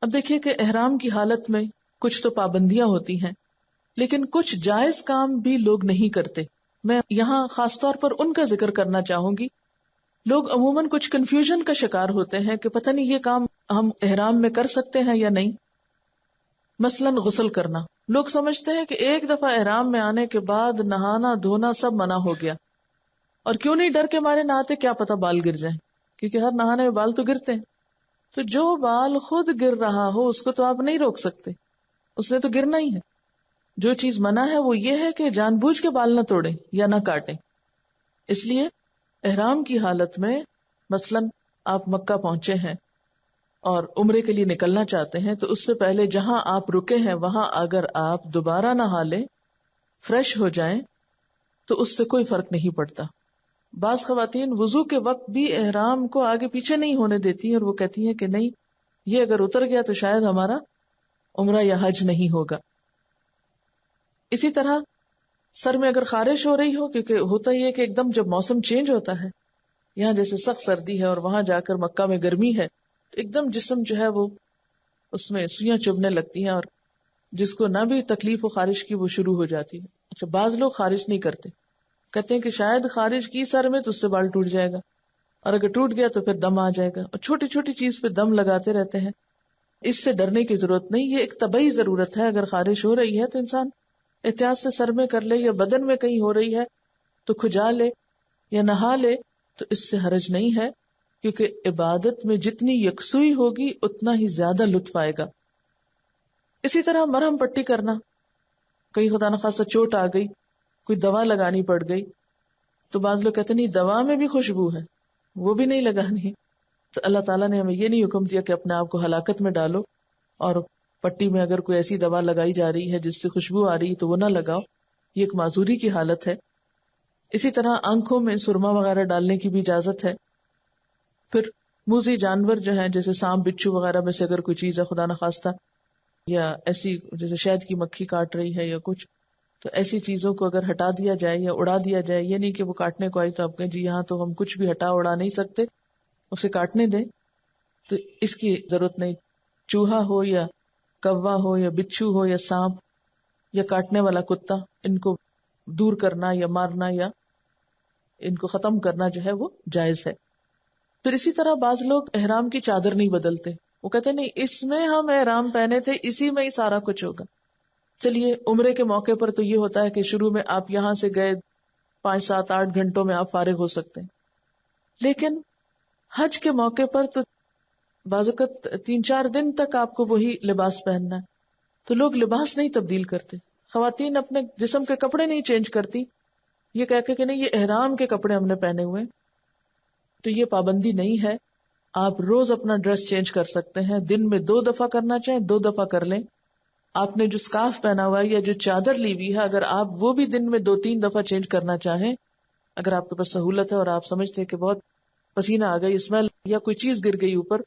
اب دیکھیے کہ احرام کی حالت میں کچھ تو پابندیاں ہوتی ہیں، لیکن کچھ جائز کام بھی لوگ نہیں کرتے. میں یہاں خاص طور پر ان کا ذکر کرنا چاہوں گی. لوگ عموماً کچھ کنفیوژن کا شکار ہوتے ہیں کہ پتہ نہیں یہ کام ہم احرام میں کر سکتے ہیں یا نہیں. مثلاً غسل کرنا. لوگ سمجھتے ہیں کہ ایک دفعہ احرام میں آنے کے بعد نہانا دھونا سب منع ہو گیا، اور کیوں نہیں ڈر کے مارے نہاتے، کیا پتہ بال گر جائیں، کیونکہ ہر نہانے میں بال تو گرتے ہیں. تو جو بال خود گر رہا ہو اس کو تو آپ نہیں روک سکتے، اس نے تو گرنا ہی ہے. جو چیز منع ہے وہ یہ ہے کہ جان بوجھ کے بال نہ توڑیں یا نہ کاٹیں. اس لیے احرام کی حالت میں مثلاً آپ مکہ پہنچے ہیں اور عمرے کے لیے نکلنا چاہتے ہیں، تو اس سے پہلے جہاں آپ رکے ہیں وہاں اگر آپ دوبارہ نہا لیں، فریش ہو جائیں، تو اس سے کوئی فرق نہیں پڑتا. بعض خواتین وضو کے وقت بھی احرام کو آگے پیچھے نہیں ہونے دیتی ہیں، اور وہ کہتی ہیں کہ نہیں، یہ اگر اتر گیا تو شاید ہمارا عمرہ یا حج نہیں ہوگا. اسی طرح سر میں اگر خارش ہو رہی ہو، کیونکہ ہوتا ہی ہے کہ ایک دم جب موسم چینج ہوتا ہے، یہاں جیسے سخت سردی ہے اور وہاں جا کر مکہ میں گرمی ہے، تو ایک دم جسم جو ہے وہ اس میں سوئیاں چبھنے لگتی ہیں، اور جس کو نہ بھی تکلیف و خارش کی وہ شروع ہو جاتی ہے. اچھا، بعض لوگ خارش نہیں کرتے، کہتے ہیں کہ شاید خارش کی سر میں تو اس سے بال ٹوٹ جائے گا، اور اگر ٹوٹ گیا تو پھر دم آ جائے گا، اور چھوٹی چھوٹی چیز پہ دم لگاتے رہتے ہیں. اس سے ڈرنے کی ضرورت نہیں، یہ ایک طبعی ضرورت ہے. اگر خارش ہو رہی ہے تو انسان احتیاط سے سر میں کر لے، یا بدن میں کہیں ہو رہی ہے تو کھجا لے یا نہا لے، تو اس سے حرج نہیں ہے، کیونکہ عبادت میں جتنی یکسوئی ہوگی اتنا ہی زیادہ لطف آئے گا. اسی طرح مرہم پٹی کرنا، کہیں خدا نخواستہ چوٹ آ گئی، کوئی دوا لگانی پڑ گئی، تو بعض لوگ کہتے ہیں نہیں، دوا میں بھی خوشبو ہے، وہ بھی نہیں لگانی. تو اللہ تعالیٰ نے ہمیں یہ نہیں حکم دیا کہ اپنے آپ کو ہلاکت میں ڈالو، اور پٹی میں اگر کوئی ایسی دوا لگائی جا رہی ہے جس سے خوشبو آ رہی ہے تو وہ نہ لگاؤ، یہ ایک معذوری کی حالت ہے. اسی طرح آنکھوں میں سرما وغیرہ ڈالنے کی بھی اجازت ہے. پھر موذی جانور جو ہیں جیسے سانپ بچھو وغیرہ میں سے اگر کوئی چیز ہے خدا نخواستہ، یا ایسی جیسے شہد کی مکھی کاٹ رہی ہے یا کچھ، تو ایسی چیزوں کو اگر ہٹا دیا جائے یا اڑا دیا جائے، یہ نہیں کہ وہ کاٹنے کو آئی تو آپ کہیں جی یہاں تو ہم کچھ بھی ہٹا اڑا نہیں سکتے، اسے کاٹنے دیں، تو اس کی ضرورت نہیں. چوہا ہو یا کوا ہو یا بچھو ہو یا سانپ یا کاٹنے والا کتا، ان کو دور کرنا یا مارنا یا ان کو ختم کرنا جو ہے وہ جائز ہے. پھر اسی طرح بعض لوگ احرام کی چادر نہیں بدلتے، وہ کہتے نہیں اس میں ہم احرام پہنے تھے، اسی میں ہی سارا کچھ ہوگا. چلیے عمرے کے موقع پر تو یہ ہوتا ہے کہ شروع میں آپ یہاں سے گئے 5 7 8 گھنٹوں میں آپ فارغ ہو سکتے ہیں، لیکن حج کے موقع پر تو بعض اوقات 3 4 دن تک آپ کو وہی لباس پہننا ہے. تو لوگ لباس نہیں تبدیل کرتے، خواتین اپنے جسم کے کپڑے نہیں چینج کرتی، یہ کہہ کے کہ نہیں یہ احرام کے کپڑے ہم نے پہنے ہوئے. تو یہ پابندی نہیں ہے، آپ روز اپنا ڈریس چینج کر سکتے ہیں، دن میں 2 دفعہ کرنا چاہیں 2 دفعہ کر لیں. آپ نے جو سکارف پہنا ہوا ہے یا جو چادر لی ہوئی ہے، اگر آپ وہ بھی دن میں 2 3 دفعہ چینج کرنا چاہیں، اگر آپ کے پاس سہولت ہے اور آپ سمجھتے ہیں کہ بہت پسینہ آ گئی، اسمیل یا کوئی چیز گر گئی اوپر،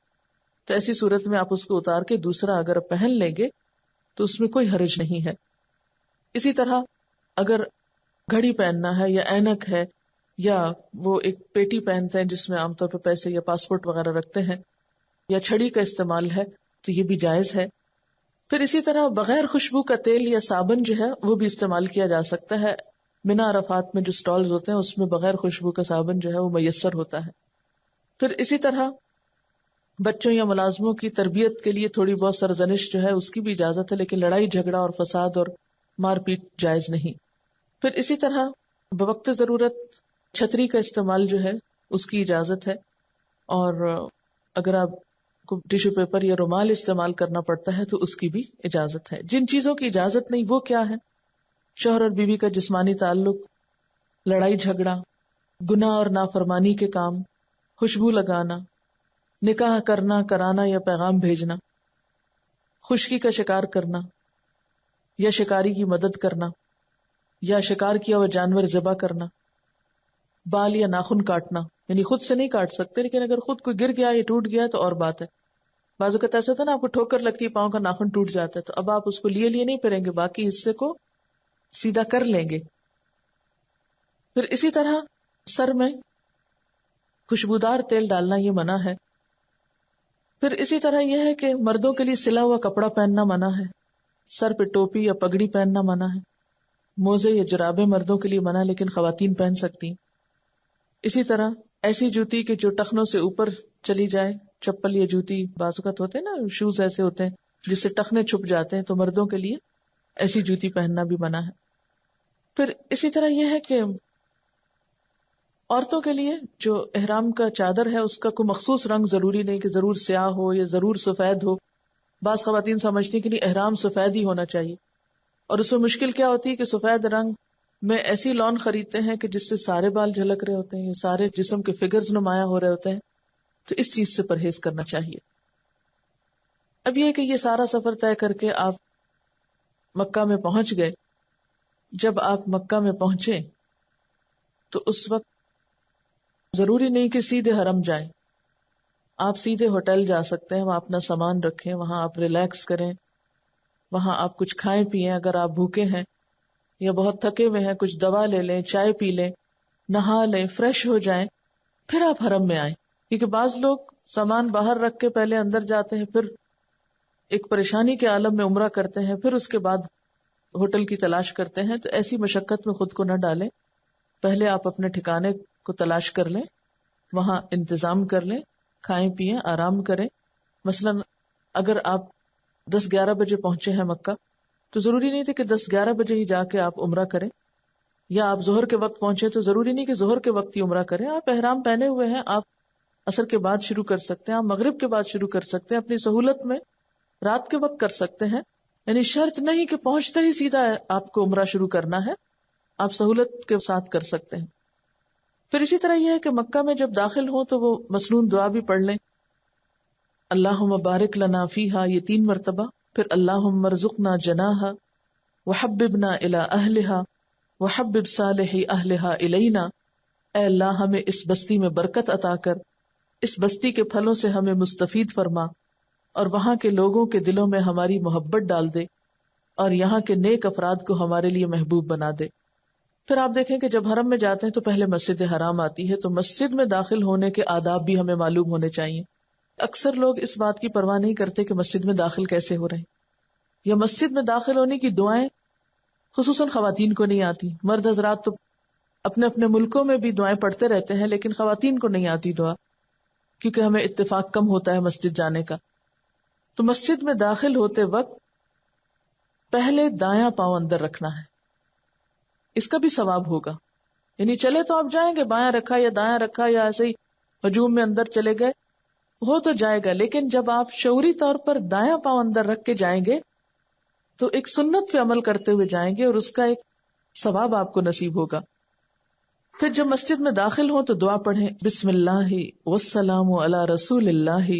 تو ایسی صورت میں آپ اس کو اتار کے دوسرا اگر پہن لیں گے تو اس میں کوئی حرج نہیں ہے. اسی طرح اگر گھڑی پہننا ہے یا اینک ہے، یا وہ ایک پیٹی پہنتے ہیں جس میں عام طور پہ پیسے یا پاسپورٹ وغیرہ رکھتے ہیں، یا چھڑی کا استعمال ہے، تو یہ بھی جائز ہے. پھر اسی طرح بغیر خوشبو کا تیل یا صابن جو ہے وہ بھی استعمال کیا جا سکتا ہے. منا عرفات میں جو سٹالز ہوتے ہیں اس میں بغیر خوشبو کا صابن جو ہے وہ میسر ہوتا ہے. پھر اسی طرح بچوں یا ملازموں کی تربیت کے لیے تھوڑی بہت سرزنش جو ہے اس کی بھی اجازت ہے، لیکن لڑائی جھگڑا اور فساد اور مار پیٹ جائز نہیں. پھر اسی طرح بوقت ضرورت چھتری کا استعمال جو ہے اس کی اجازت ہے، اور اگر آپ کو ٹیشو پیپر یا رومال استعمال کرنا پڑتا ہے تو اس کی بھی اجازت ہے. جن چیزوں کی اجازت نہیں وہ کیا ہے؟ شوہر اور بیوی کا جسمانی تعلق، لڑائی جھگڑا، گناہ اور نافرمانی کے کام، خوشبو لگانا، نکاح کرنا کرانا یا پیغام بھیجنا، خشکی کا شکار کرنا یا شکاری کی مدد کرنا، یا شکار کیا ہوا جانور ذبح کرنا، بال یا ناخن کاٹنا، یعنی خود سے نہیں کاٹ سکتے لیکن اگر خود کوئی گر گیا یا ٹوٹ گیا تو اور بات ہے. بعض اوقات ایسا ہوتا ہے نا، آپ کو ٹھوکر لگتی ہے، پاؤں کا ناخن ٹوٹ جاتا ہے، تو اب آپ اس کو لیے نہیں پھریں گے، باقی حصے کو سیدھا کر لیں گے. پھر اسی طرح سر میں خوشبودار تیل ڈالنا یہ منع ہے. پھر اسی طرح یہ ہے کہ مردوں کے لیے سلا ہوا کپڑا پہننا منع ہے، سر پہ ٹوپی یا پگڑی پہننا منع ہے، موزے یا جرابیں مردوں کے لیے منع لیکن خواتین پہن سکتی ہیں۔ اسی طرح ایسی جوتی کہ جو ٹخنوں سے اوپر چلی جائے، چپل یا جوتی بعض اوقات ہوتے ہیں نا، شوز ایسے ہوتے ہیں جس سے ٹخنے چھپ جاتے ہیں، تو مردوں کے لیے ایسی جوتی پہننا بھی منع ہے۔ پھر اسی طرح یہ ہے کہ عورتوں کے لیے جو احرام کا چادر ہے اس کا کوئی مخصوص رنگ ضروری نہیں کہ ضرور سیاہ ہو یا ضرور سفید ہو۔ بعض خواتین سمجھتی کہ نہیں احرام سفید ہی ہونا چاہیے، اور اس میں مشکل کیا ہوتی ہے کہ سفید رنگ میں ایسی لون خریدتے ہیں کہ جس سے سارے بال جھلک رہے ہوتے ہیں یا سارے جسم کے فگرز نمایاں ہو رہے ہوتے ہیں، تو اس چیز سے پرہیز کرنا چاہیے۔ اب یہ کہ یہ سارا سفر طے کر کے آپ مکہ میں پہنچ گئے۔ جب آپ مکہ میں پہنچے تو اس وقت ضروری نہیں کہ سیدھے حرم جائیں، آپ سیدھے ہوٹل جا سکتے ہیں، وہاں اپنا سامان رکھیں، وہاں آپ ریلیکس کریں، وہاں آپ کچھ کھائیں پیئیں، اگر آپ بھوکے ہیں یا بہت تھکے ہوئے ہیں کچھ دوا لے لیں، چائے پی لیں، نہا لیں، فریش ہو جائیں، پھر آپ حرم میں آئیں۔ کیونکہ بعض لوگ سامان باہر رکھ کے پہلے اندر جاتے ہیں، پھر ایک پریشانی کے عالم میں عمرہ کرتے ہیں، پھر اس کے بعد ہوٹل کی تلاش کرتے ہیں، تو ایسی مشقت میں خود کو نہ ڈالیں۔ پہلے آپ اپنے ٹھکانے کو تلاش کر لیں، وہاں انتظام کر لیں، کھائیں پیئیں، آرام کریں۔ مثلا اگر آپ 10-11 بجے پہنچے ہیں مکہ تو ضروری نہیں تھے کہ 10-11 بجے ہی جا کے آپ عمرہ کریں، یا آپ ظہر کے وقت پہنچے تو ضروری نہیں کہ ظہر کے وقت ہی عمرہ کریں۔ آپ احرام پہنے ہوئے ہیں، آپ عصر کے بعد شروع کر سکتے ہیں، آپ مغرب کے بعد شروع کر سکتے ہیں، اپنی سہولت میں رات کے وقت کر سکتے ہیں۔ یعنی شرط نہیں کہ پہنچتے ہی سیدھا آپ کو عمرہ شروع کرنا ہے، آپ سہولت کے ساتھ کر سکتے ہیں۔ پھر اسی طرح یہ ہے کہ مکہ میں جب داخل ہوں تو وہ مسنون دعا بھی پڑھ لیں، اللہم بارک لنا فیہا، یہ 3 مرتبہ، پھر اللہم ارزقنا جناہا وحببنا الی اہلہا وحبب صالح اہلہا الینا، اے اللہ ہمیں اس بستی میں برکت عطا کر، اس بستی کے پھلوں سے ہمیں مستفید فرما، اور وہاں کے لوگوں کے دلوں میں ہماری محبت ڈال دے، اور یہاں کے نیک افراد کو ہمارے لیے محبوب بنا دے۔ پھر آپ دیکھیں کہ جب حرم میں جاتے ہیں تو پہلے مسجد حرام آتی ہے، تو مسجد میں داخل ہونے کے آداب بھی ہمیں معلوم ہونے چاہیے۔ اکثر لوگ اس بات کی پرواہ نہیں کرتے کہ مسجد میں داخل کیسے ہو رہے ہیں، یا مسجد میں داخل ہونے کی دعائیں خصوصاً خواتین کو نہیں آتی۔ مرد حضرات تو اپنے اپنے ملکوں میں بھی دعائیں پڑھتے رہتے ہیں، لیکن خواتین کو نہیں آتی دعا، کیونکہ ہمیں اتفاق کم ہوتا ہے مسجد جانے کا۔ تو مسجد میں داخل ہوتے وقت پہلے دایاں پاؤں اندر رکھنا ہے، اس کا بھی ثواب ہوگا۔ یعنی چلے تو آپ جائیں گے، بایاں رکھا یا دایاں رکھا یا ایسے ہی ہجوم میں اندر چلے گئے، ہو تو جائے گا، لیکن جب آپ شعوری طور پر دایاں پاؤں اندر رکھ کے جائیں گے تو ایک سنت پہ عمل کرتے ہوئے جائیں گے، اور اس کا ایک ثواب آپ کو نصیب ہوگا۔ پھر جب مسجد میں داخل ہوں تو دعا پڑھیں، بسم اللہ والسلام علی رسول اللہ،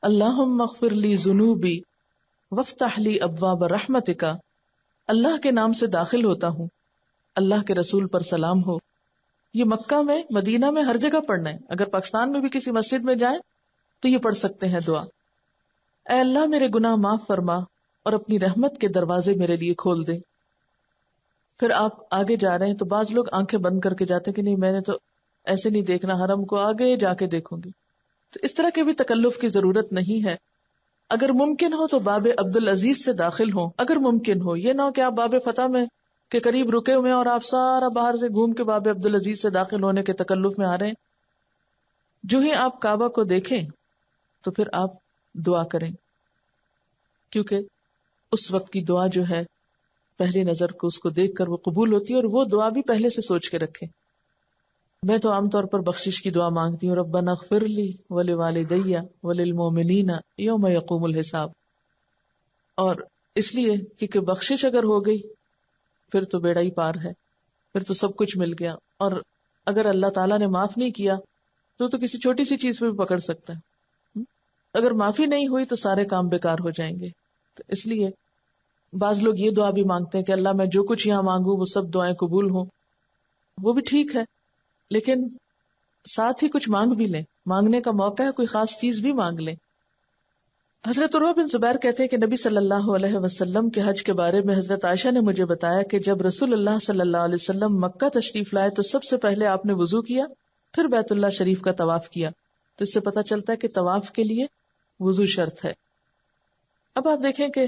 اللہم اغفر لی ذنوبی وافتح لی ابواب رحمتک، اللہ کے نام سے داخل ہوتا ہوں، اللہ کے رسول پر سلام ہو۔ یہ مکہ میں، مدینہ میں ہر جگہ پڑھنا ہے، اگر پاکستان میں بھی کسی مسجد میں جائیں تو یہ پڑھ سکتے ہیں دعا، اے اللہ میرے گناہ معاف فرما اور اپنی رحمت کے دروازے میرے لیے کھول دے۔ پھر آپ آگے جا رہے ہیں تو بعض لوگ آنکھیں بند کر کے جاتے ہیں کہ نہیں میں نے تو ایسے نہیں دیکھنا، حرم کو آگے جا کے دیکھوں گی، تو اس طرح کے بھی تکلف کی ضرورت نہیں ہے۔ اگر ممکن ہو تو باب عبدالعزیز سے داخل ہوں، اگر ممکن ہو، یہ نہ ہو کہ آپ باب فتح میں کے قریب رکے ہوئے اور آپ سارا باہر سے گھوم کے باب عبدالعزیز سے داخل ہونے کے تکلف میں آ رہے ہیں۔ جو ہی آپ کعبہ کو دیکھیں تو پھر آپ دعا کریں، کیونکہ اس وقت کی دعا جو ہے پہلی نظر کو اس کو دیکھ کر وہ قبول ہوتی ہے، اور وہ دعا بھی پہلے سے سوچ کے رکھیں۔ میں تو عام طور پر بخشش کی دعا مانگتی ہوں، ربنا اغفر لی ولوالدی وللمؤمنین یوم یقوم الحساب، اور اس لیے کیونکہ بخشش اگر ہو گئی پھر تو بیڑا ہی پار ہے، پھر تو سب کچھ مل گیا، اور اگر اللہ تعالیٰ نے معاف نہیں کیا تو کسی چھوٹی سی چیز پہ بھی پکڑ سکتا ہے، اگر معافی نہیں ہوئی تو سارے کام بیکار ہو جائیں گے۔ تو اس لیے بعض لوگ یہ دعا بھی مانگتے ہیں کہ اللہ میں جو کچھ یہاں مانگوں وہ سب دعائیں قبول ہوں، وہ بھی ٹھیک ہے، لیکن ساتھ ہی کچھ مانگ بھی لیں، مانگنے کا موقع ہے، کوئی خاص چیز بھی مانگ لیں۔ حضرت عروہ بن زبیر کہتے ہیں کہ نبی صلی اللہ علیہ وسلم کے حج کے بارے میں حضرت عائشہ نے مجھے بتایا کہ جب رسول اللہ صلی اللہ علیہ وسلم مکہ تشریف لائے تو سب سے پہلے آپ نے وضو کیا، پھر بیت اللہ شریف کا طواف کیا۔ تو اس سے پتہ چلتا ہے کہ طواف کے لیے وضو شرط ہے۔ اب آپ دیکھیں کہ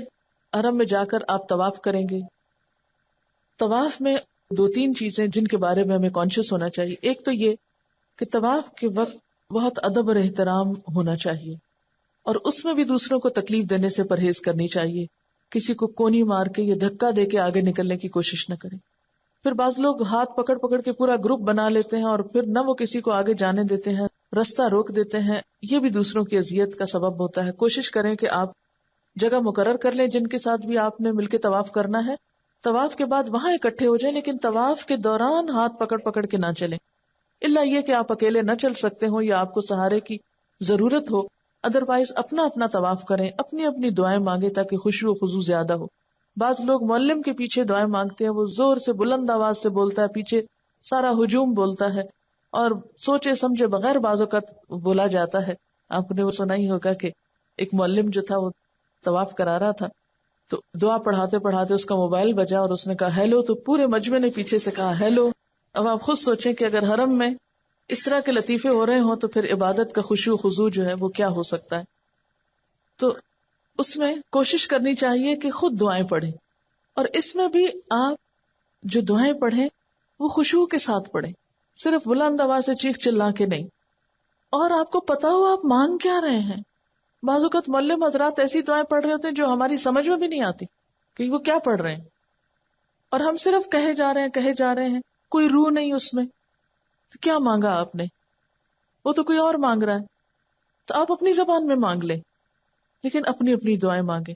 حرم میں جا کر آپ طواف کریں گے، طواف میں 2-3 چیزیں جن کے بارے میں ہمیں کانشیس ہونا چاہیے۔ ایک تو یہ کہ طواف کے وقت بہت ادب اور احترام ہونا چاہیے، اور اس میں بھی دوسروں کو تکلیف دینے سے پرہیز کرنی چاہیے، کسی کو کونی مار کے یا دھکا دے کے آگے نکلنے کی کوشش نہ کریں۔ پھر بعض لوگ ہاتھ پکڑ پکڑ کے پورا گروپ بنا لیتے ہیں اور پھر نہ وہ کسی کو آگے جانے دیتے ہیں، رستہ روک دیتے ہیں، یہ بھی دوسروں کی اذیت کا سبب ہوتا ہے۔ کوشش کریں کہ آپ جگہ مقرر کر لیں جن کے ساتھ بھی آپ نے مل کے طواف کرنا ہے، طواف کے بعد وہاں اکٹھے ہو جائیں، لیکن طواف کے دوران ہاتھ پکڑ پکڑ کے نہ چلیں، الا یہ کہ آپ اکیلے نہ چل سکتے ہو یا آپ کو سہارے کی ضرورت ہو، ادروائز اپنا اپنا طواف کریں، اپنی اپنی دعائیں مانگیں تاکہ خشوع و خضوع زیادہ ہو۔ بعض لوگ معلم کے پیچھے دعائیں مانگتے ہیں، وہ زور سے بلند آواز سے بولتا ہے، پیچھے سارا ہجوم بولتا ہے اور سوچے سمجھے بغیر بعض اوقات بولا جاتا ہے۔ آپ نے وہ سنا ہی ہوگا کہ ایک معلم جو تھا وہ طواف کرا رہا تھا تو دعا پڑھاتے پڑھاتے اس کا موبائل بجا اور اس نے کہا ہیلو، تو پورے مجمع نے پیچھے سے کہا ہیلو۔ اب آپ خود سوچیں کہ اگر حرم میں اس طرح کے لطیفے ہو رہے ہوں تو پھر عبادت کا خشوع خضوع جو ہے وہ کیا ہو سکتا ہے۔ تو اس میں کوشش کرنی چاہیے کہ خود دعائیں پڑھیں، اور اس میں بھی آپ جو دعائیں پڑھیں وہ خشوع کے ساتھ پڑھیں، صرف بلند آواز سے چیخ چلا کے نہیں، اور آپ کو پتا ہو آپ مانگ کیا رہے ہیں۔ بعض اوقات معلم حضرات ایسی دعائیں پڑھ رہے ہوتے ہیں جو ہماری سمجھ میں بھی نہیں آتی کہ وہ کیا پڑھ رہے ہیں، اور ہم صرف کہے جا رہے ہیں، کوئی روح نہیں اس میں۔ تو کیا مانگا آپ نے؟ وہ تو کوئی اور مانگ رہا ہے، تو آپ اپنی زبان میں مانگ لیں، لیکن اپنی اپنی دعائیں مانگیں۔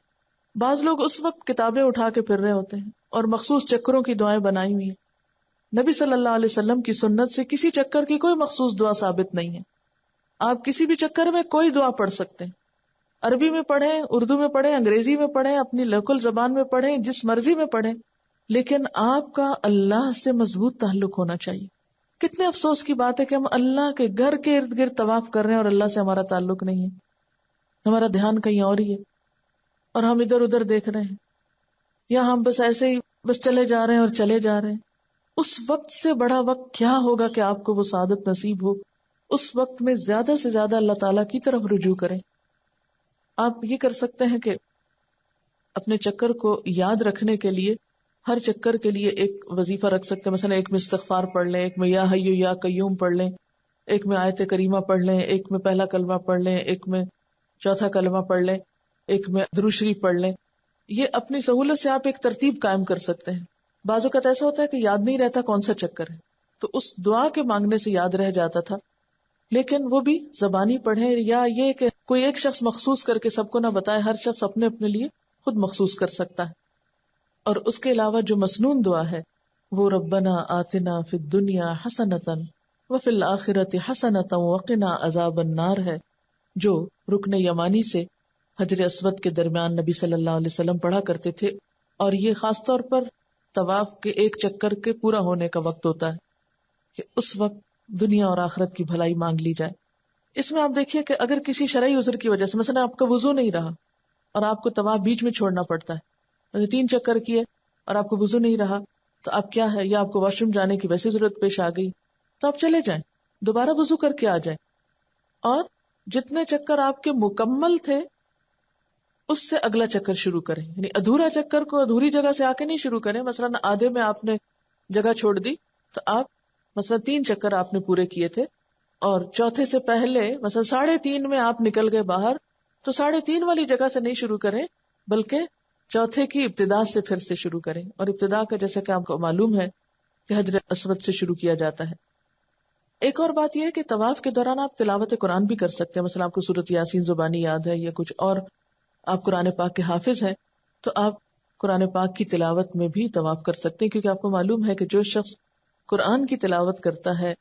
بعض لوگ اس وقت کتابیں اٹھا کے پھر رہے ہوتے ہیں اور مخصوص چکروں کی دعائیں بنائی ہوئی ہیں۔ نبی صلی اللہ علیہ وسلم کی سنت سے کسی چکر کی کوئی مخصوص دعا ثابت نہیں ہے، آپ کسی بھی چکر میں کوئی دعا پڑھ سکتے ہیں، عربی میں پڑھیں، اردو میں پڑھیں، انگریزی میں پڑھیں، اپنی لوکل زبان میں پڑھیں، جس مرضی میں پڑھیں، لیکن آپ کا اللہ سے مضبوط تعلق ہونا چاہیے۔ کتنے افسوس کی بات ہے کہ ہم اللہ کے گھر کے ارد گرد طواف کر رہے ہیں اور اللہ سے ہمارا تعلق نہیں ہے، ہمارا دھیان کہیں اور ہی ہے اور ہم ادھر ادھر دیکھ رہے ہیں، یا ہم بس ایسے ہی بس چلے جا رہے ہیں اور چلے جا رہے ہیں۔ اس وقت سے بڑا وقت کیا ہوگا کہ آپ کو وہ سعادت نصیب ہو؟ اس وقت میں زیادہ سے زیادہ اللہ تعالیٰ کی طرف رجوع کریں۔ آپ یہ کر سکتے ہیں کہ اپنے چکر کو یاد رکھنے کے لیے ہر چکر کے لیے ایک وظیفہ رکھ سکتے ہیں، مثلا ایک میں استغفار پڑھ لیں، ایک میں یا حیو یا قیوم پڑھ لیں، ایک میں آیت کریمہ پڑھ لیں، ایک میں پہلا کلمہ پڑھ لیں، ایک میں چوتھا کلمہ پڑھ لیں، ایک میں درود شریف پڑھ لیں۔ یہ اپنی سہولت سے آپ ایک ترتیب قائم کر سکتے ہیں۔ بعض اوقات ایسا ہوتا ہے کہ یاد نہیں رہتا کون سا چکر ہے، تو اس دعا کے مانگنے سے یاد رہ جاتا تھا، لیکن وہ بھی زبانی پڑھیں، یا یہ کہ کوئی ایک شخص مخصوص کر کے سب کو نہ بتائے، ہر شخص اپنے اپنے لیے خود مخصوص کر سکتا ہے۔ اور اس کے علاوہ جو مسنون دعا ہے وہ ربنا آتنا فی الدنیا حسنۃ وفی الآخرۃ حسنۃ وقنا عذاب النار ہے، جو رکن یمانی سے حجر اسود کے درمیان نبی صلی اللہ علیہ وسلم پڑھا کرتے تھے، اور یہ خاص طور پر طواف کے ایک چکر کے پورا ہونے کا وقت ہوتا ہے کہ اس وقت دنیا اور آخرت کی بھلائی مانگ لی جائے۔ اس میں آپ دیکھیے کہ اگر کسی شرعی عذر کی وجہ سے مثلا آپ کا وضو نہیں رہا اور آپ کو طواف بیچ میں چھوڑنا پڑتا ہے، 3 چکر کیے اور آپ کو وضو نہیں رہا، تو آپ کیا ہے، یا آپ کو واش روم جانے کی ویسی ضرورت پیش آ گئی، تو آپ چلے جائیں، دوبارہ وضو کر کے آ جائیں، اور جتنے چکر آپ کے مکمل تھے اس سے اگلا چکر شروع کریں۔ یعنی ادھورا چکر کو ادھوری جگہ سے آ کے نہیں شروع کریں۔ مثلا آدھے میں آپ نے جگہ چھوڑ دی تو آپ مثلا 3 چکر آپ نے پورے کیے تھے، اور چوتھے سے پہلے مثلا 3.5 میں آپ نکل گئے باہر، تو 3.5 والی جگہ سے نہیں شروع کریں، بلکہ چوتھے کی ابتدا سے پھر سے شروع کریں، اور ابتدا کا جیسا کہ آپ کو معلوم ہے کہ حجر اسود سے شروع کیا جاتا ہے۔ ایک اور بات یہ ہے کہ طواف کے دوران آپ تلاوت قرآن بھی کر سکتے ہیں، مثلا آپ کو سورۃ یاسین زبانی یاد ہے یا کچھ اور، آپ قرآن پاک کے حافظ ہیں تو آپ قرآن پاک کی تلاوت میں بھی طواف کر سکتے ہیں، کیونکہ آپ کو معلوم ہے کہ جو شخص قرآن کی تلاوت کرتا ہے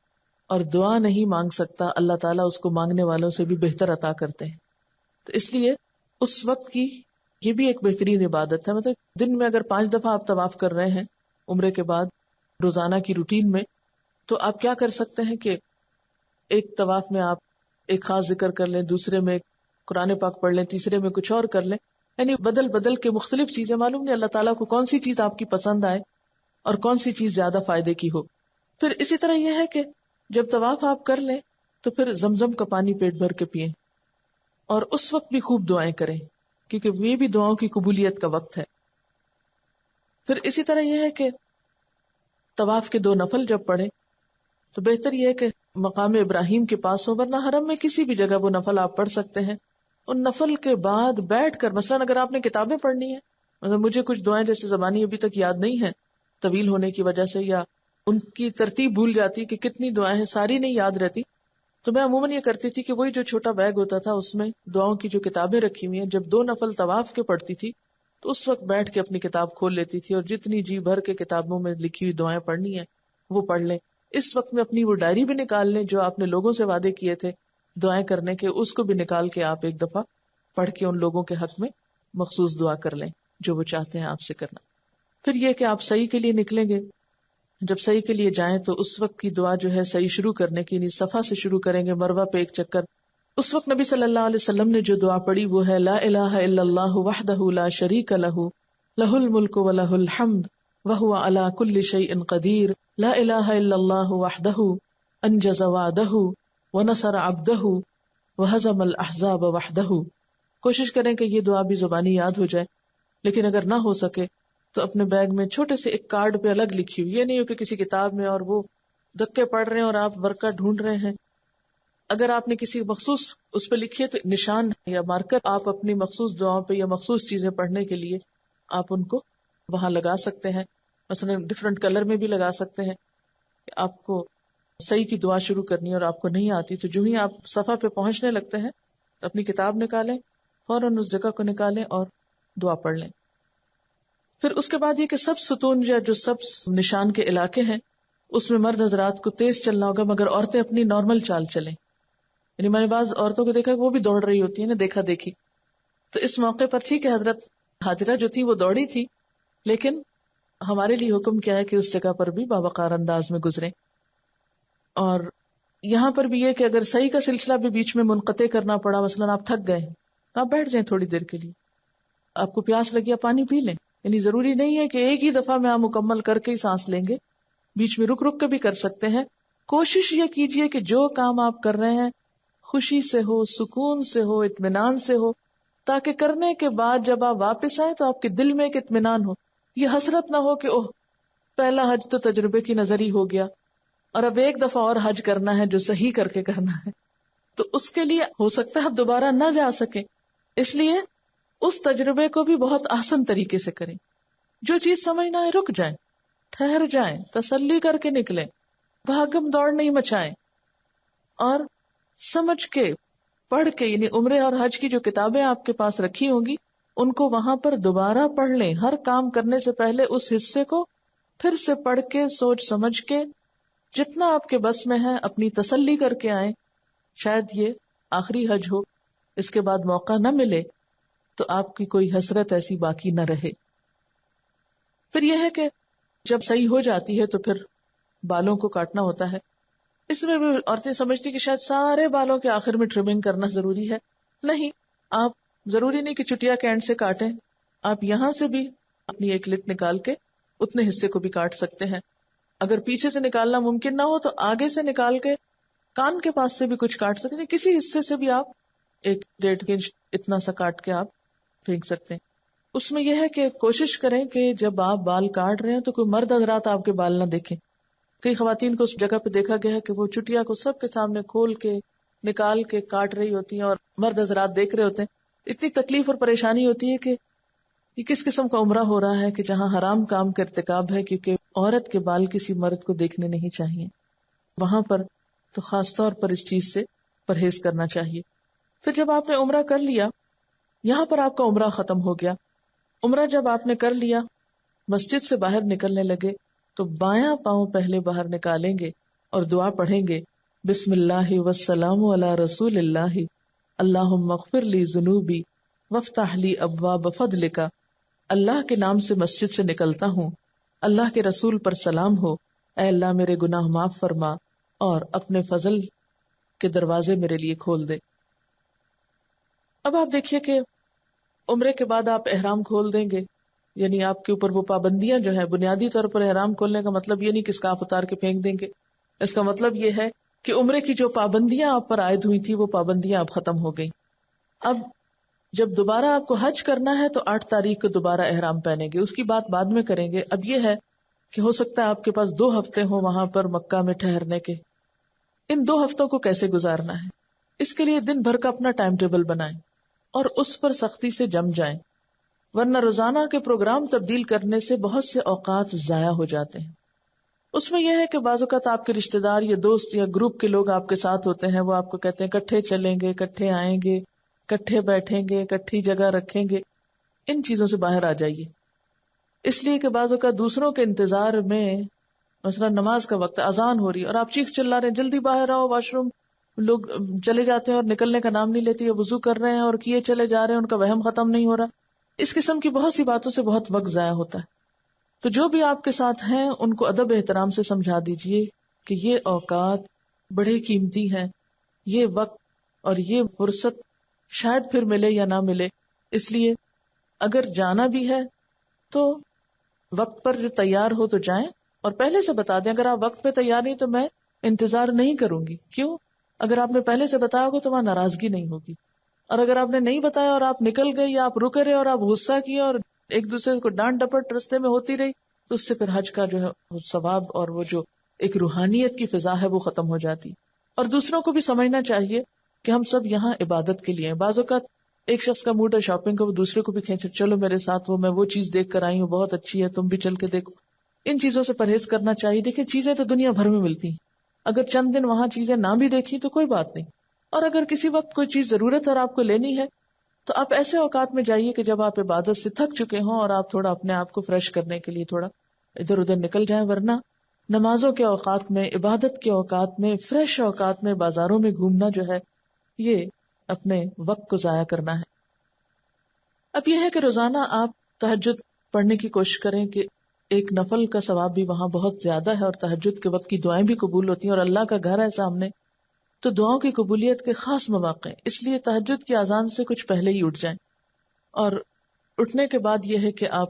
اور دعا نہیں مانگ سکتا، اللہ تعالیٰ اس کو مانگنے والوں سے بھی بہتر عطا کرتے ہیں۔ تو اس لیے اس وقت کی یہ بھی ایک بہترین عبادت ہے۔ مطلب دن میں اگر 5 دفعہ آپ طواف کر رہے ہیں عمرے کے بعد روزانہ کی روٹین میں، تو آپ کیا کر سکتے ہیں کہ ایک طواف میں آپ ایک خاص ذکر کر لیں، دوسرے میں قرآن پاک پڑھ لیں، تیسرے میں کچھ اور کر لیں، یعنی بدل بدل کے مختلف چیزیں، معلوم نہیں اللہ تعالیٰ کو کون سی چیز آپ کی پسند آئے اور کون سی چیز زیادہ فائدے کی ہو۔ پھر اسی طرح یہ ہے کہ جب طواف آپ کر لیں تو پھر زمزم کا پانی پیٹ بھر کے پئیں، اور اس وقت بھی خوب دعائیں کریں کیونکہ یہ بھی دعاؤں کی قبولیت کا وقت ہے. پھر اسی طرح یہ ہے کہ طواف کے 2 نفل جب پڑھیں تو بہتر یہ ہے کہ مقام ابراہیم کے پاس ہو، ورنہ حرم میں کسی بھی جگہ وہ نفل آپ پڑھ سکتے ہیں. ان نفل کے بعد بیٹھ کر مثلا اگر آپ نے کتابیں پڑھنی ہے، مثلا مجھے کچھ دعائیں جیسے زبانی ابھی تک یاد نہیں ہیں طویل ہونے کی وجہ سے، یا ان کی ترتیب بھول جاتی کہ کتنی دعائیں ہیں ساری نہیں یاد رہتی، تو میں عموماً یہ کرتی تھی کہ وہی جو چھوٹا بیگ ہوتا تھا اس میں دعاؤں کی جو کتابیں رکھی ہوئی ہیں، جب 2 نفل طواف کے پڑھتی تھی تو اس وقت بیٹھ کے اپنی کتاب کھول لیتی تھی اور جتنی جی بھر کے کتابوں میں لکھی ہوئی دعائیں پڑھنی ہیں وہ پڑھ لیں. اس وقت میں اپنی وہ ڈائری بھی نکال لیں جو آپ نے لوگوں سے وعدے کیے تھے دعائیں کرنے کے، اس کو بھی نکال کے آپ ایک دفعہ پڑھ کے ان لوگوں کے حق میں مخصوص دعا کر لیں جو وہ چاہتے ہیں آپ سے کرنا. پھر یہ کہ آپ صحیح کے لیے نکلیں گے، جب صحیح کے لیے جائیں تو اس وقت کی دعا جو ہے صحیح شروع کرنے کی، یعنی صفا سے شروع کریں گے، مروہ پہ ایک چکر. اس وقت نبی صلی اللہ علیہ وسلم نے جو دعا پڑھی وہ ہے لا الہ الا اللہ وحدہ لا شریک لہ لہ الملک ولہ الحمد وہو علی کل شیء قدیر لا الہ الا اللہ وحدہ انجز وعدہ ونصر عبدہ وہزم الاحزاب وحدہ. کوشش کریں کہ یہ دعا بھی زبانی یاد ہو جائے، لیکن اگر نہ ہو سکے تو اپنے بیگ میں چھوٹے سے ایک کارڈ پہ الگ لکھی ہوئی، یہ نہیں ہو کہ کسی کتاب میں اور وہ دھکے پڑھ رہے ہیں اور آپ ورقہ ڈھونڈ رہے ہیں. اگر آپ نے کسی مخصوص اس پہ لکھی ہے تو نشان یا مارکر آپ اپنی مخصوص دعاؤں پہ یا مخصوص چیزیں پڑھنے کے لیے آپ ان کو وہاں لگا سکتے ہیں. مثلا ڈفرنٹ کلر میں بھی لگا سکتے ہیں کہ آپ کو صحیح کی دعا شروع کرنی ہے اور آپ کو نہیں آتی تو جو ہی آپ صفحہ پہ پہنچنے لگتے ہیں اپنی کتاب نکالیں، فوراً اس جگہ کو نکالیں اور دعا پڑھ لیں. پھر اس کے بعد یہ کہ سب ستون یا جو سب نشان کے علاقے ہیں اس میں مرد حضرات کو تیز چلنا ہوگا، مگر عورتیں اپنی نارمل چال چلیں. یعنی میں نے بعض عورتوں کو دیکھا کہ وہ بھی دوڑ رہی ہوتی ہے نا، دیکھا دیکھی. تو اس موقع پر ٹھیک ہے حضرت حاجرہ جو تھی وہ دوڑی تھی، لیکن ہمارے لیے حکم کیا ہے کہ اس جگہ پر بھی باوقار انداز میں گزریں. اور یہاں پر بھی یہ کہ اگر صحیح کا سلسلہ بھی بیچ میں منقطع کرنا پڑا، مثلا آپ تھک گئے تو آپ بیٹھ جائیں تھوڑی دیر کے لیے، آپ کو پیاس لگی آپ پانی پی لیں. یعنی ضروری نہیں ہے کہ ایک ہی دفعہ میں آپ مکمل کر کے ہی سانس لیں گے، بیچ میں رک رک کے بھی کر سکتے ہیں. کوشش یہ کیجئے کہ جو کام آپ کر رہے ہیں خوشی سے ہو، سکون سے ہو، اطمینان سے ہو، تاکہ کرنے کے بعد جب آپ واپس آئیں تو آپ کے دل میں ایک اطمینان ہو. یہ حسرت نہ ہو کہ اوہ پہلا حج تو تجربے کی نظر ہی ہو گیا اور اب ایک دفعہ اور حج کرنا ہے جو صحیح کر کے کرنا ہے، تو اس کے لیے ہو سکتا ہے آپ دوبارہ نہ جا سکیں. اس لیے اس تجربے کو بھی بہت آسان طریقے سے کریں. جو چیز سمجھ نہ آئے رک جائیں، ٹھہر جائیں، تسلی کر کے نکلیں، بھاگم دوڑ نہیں مچائیں، اور سمجھ کے پڑھ کے، یعنی عمرے اور حج کی جو کتابیں آپ کے پاس رکھی ہوں گی ان کو وہاں پر دوبارہ پڑھ لیں. ہر کام کرنے سے پہلے اس حصے کو پھر سے پڑھ کے سوچ سمجھ کے جتنا آپ کے بس میں ہے اپنی تسلی کر کے آئیں. شاید یہ آخری حج ہو، اس کے بعد موقع نہ ملے تو آپ کی کوئی حسرت ایسی باقی نہ رہے. پھر یہ ہے کہ جب صحیح ہو جاتی ہے تو پھر بالوں کو کاٹنا ہوتا ہے. اس میں بھی عورتیں سمجھتی کہ شاید سارے بالوں کے آخر میں ٹرمنگ کرنا ضروری ہے. نہیں، آپ ضروری نہیں کہ چٹیا کے اینڈ سے کاٹیں، آپ یہاں سے بھی اپنی ایک لٹ نکال کے اتنے حصے کو بھی کاٹ سکتے ہیں. اگر پیچھے سے نکالنا ممکن نہ ہو تو آگے سے نکال کے کان کے پاس سے بھی کچھ کاٹ سکتے ہیں. کسی حصے سے بھی آپ 1.5 انچ اتنا سا کاٹ کے آپ پھینک سکتے ہیں. اس میں یہ ہے کہ کوشش کریں کہ جب آپ بال کاٹ رہے ہیں تو کوئی مرد حضرات آپ کے بال نہ دیکھیں. کئی خواتین کو اس جگہ پہ دیکھا گیا ہے کہ وہ چٹیا کو سب کے سامنے کھول کے نکال کے کاٹ رہی ہوتی ہیں اور مرد حضرات دیکھ رہے ہوتے ہیں. اتنی تکلیف اور پریشانی ہوتی ہے کہ یہ کس قسم کا عمرہ ہو رہا ہے کہ جہاں حرام کام کا ارتکاب ہے، کیونکہ عورت کے بال کسی مرد کو دیکھنے نہیں چاہیے. وہاں پر تو خاص طور پر اس چیز سے پرہیز کرنا چاہیے. پھر جب آپ نے عمرہ کر لیا، یہاں پر آپ کا عمرہ ختم ہو گیا. عمرہ جب آپ نے کر لیا، مسجد سے باہر نکلنے لگے تو بایاں پاؤں پہلے باہر نکالیں گے اور دعا پڑھیں گے، بسم اللہ والسلام علی رسول اللہ، اللہم اغفر لی ذنوبی وافتح لی ابواب فضلک. اللہ کے نام سے مسجد سے نکلتا ہوں، اللہ کے رسول پر سلام ہو، اے اللہ میرے گناہ معاف فرما اور اپنے فضل کے دروازے میرے لیے کھول دے. اب آپ دیکھیے کہ عمرے کے بعد آپ احرام کھول دیں گے، یعنی آپ کے اوپر وہ پابندیاں جو ہیں، بنیادی طور پر احرام کھولنے کا مطلب یہ نہیں کہ اسکارف اتار کے پھینک دیں گے. اس کا مطلب یہ ہے کہ عمرے کی جو پابندیاں آپ پر عائد ہوئی تھی وہ پابندیاں اب ختم ہو گئی. اب جب دوبارہ آپ کو حج کرنا ہے تو 8 تاریخ کو دوبارہ احرام پہنیں گے، اس کی بات بعد میں کریں گے. اب یہ ہے کہ ہو سکتا ہے آپ کے پاس 2 ہفتے ہوں وہاں پر مکہ میں ٹھہرنے کے. ان 2 ہفتوں کو کیسے گزارنا ہے، اس کے لیے دن بھر کا اپنا ٹائم ٹیبل بنائیں اور اس پر سختی سے جم جائیں، ورنہ روزانہ کے پروگرام تبدیل کرنے سے بہت سے اوقات ضائع ہو جاتے ہیں. اس میں یہ ہے کہ بعض اوقات آپ کے رشتے دار یا دوست یا گروپ کے لوگ آپ کے ساتھ ہوتے ہیں، وہ آپ کو کہتے ہیں کٹھے چلیں گے، کٹھے آئیں گے، کٹھے بیٹھیں گے، کٹھی جگہ رکھیں گے. ان چیزوں سے باہر آ جائیے، اس لیے کہ بعض اوقات دوسروں کے انتظار میں، مثلا نماز کا وقت اذان ہو رہی ہے اور آپ چیخ چلا رہے ہیں جلدی باہر آؤ واش روم، لوگ چلے جاتے ہیں اور نکلنے کا نام نہیں لیتے، یا وضو کر رہے ہیں اور کیے چلے جا رہے ہیں، ان کا وہم ختم نہیں ہو رہا. اس قسم کی بہت سی باتوں سے بہت وقت ضائع ہوتا ہے. تو جو بھی آپ کے ساتھ ہیں ان کو ادب احترام سے سمجھا دیجئے کہ یہ اوقات بڑے قیمتی ہیں، یہ وقت اور یہ فرصت شاید پھر ملے یا نہ ملے، اس لیے اگر جانا بھی ہے تو وقت پر جو تیار ہو تو جائیں، اور پہلے سے بتا دیں اگر آپ وقت پہ تیار نہیں تو میں انتظار نہیں کروں گی. کیوں؟ اگر آپ نے پہلے سے بتایا ہوگا تو وہاں ناراضگی نہیں ہوگی، اور اگر آپ نے نہیں بتایا اور آپ نکل گئے یا آپ رکے رہے اور آپ غصہ کیے اور ایک دوسرے کو ڈانٹ ڈپٹ رستے میں ہوتی رہی تو اس سے پھر حج کا جو ہے وہ ثواب اور وہ جو ایک روحانیت کی فضا ہے وہ ختم ہو جاتی. اور دوسروں کو بھی سمجھنا چاہیے کہ ہم سب یہاں عبادت کے لیے ہیں. بعض اوقات ایک شخص کا موڈ ہے شاپنگ کا، وہ دوسرے کو بھی کھینچے چلو میرے ساتھ، وہ میں وہ چیز دیکھ کر آئی ہوں بہت اچھی ہے تم بھی چل کے دیکھو. ان چیزوں سے پرہیز کرنا چاہیے. دیکھیں چیزیں تو دنیا بھر میں ملتی ہیں، اگر چند دن وہاں چیزیں نہ بھی دیکھی تو کوئی بات نہیں، اور اگر کسی وقت کوئی چیز ضرورت اور آپ کو لینی ہے تو آپ ایسے اوقات میں جائیے کہ جب آپ عبادت سے تھک چکے ہوں اور آپ تھوڑا اپنے آپ کو فریش کرنے کے لیے تھوڑا ادھر ادھر نکل جائیں. ورنہ نمازوں کے اوقات میں، عبادت کے اوقات میں، فریش اوقات میں بازاروں میں گھومنا جو ہے یہ اپنے وقت کو ضائع کرنا ہے. اب یہ ہے کہ روزانہ آپ تہجد پڑھنے کی کوشش کریں کہ ایک نفل کا ثواب بھی وہاں بہت زیادہ ہے، اور تہجد کے وقت کی دعائیں بھی قبول ہوتی ہیں اور اللہ کا گھر ہے سامنے تو دعاؤں کی قبولیت کے خاص مواقع ہیں. اس لیے تہجد کی اذان سے کچھ پہلے ہی اٹھ جائیں، اور اٹھنے کے بعد یہ ہے کہ آپ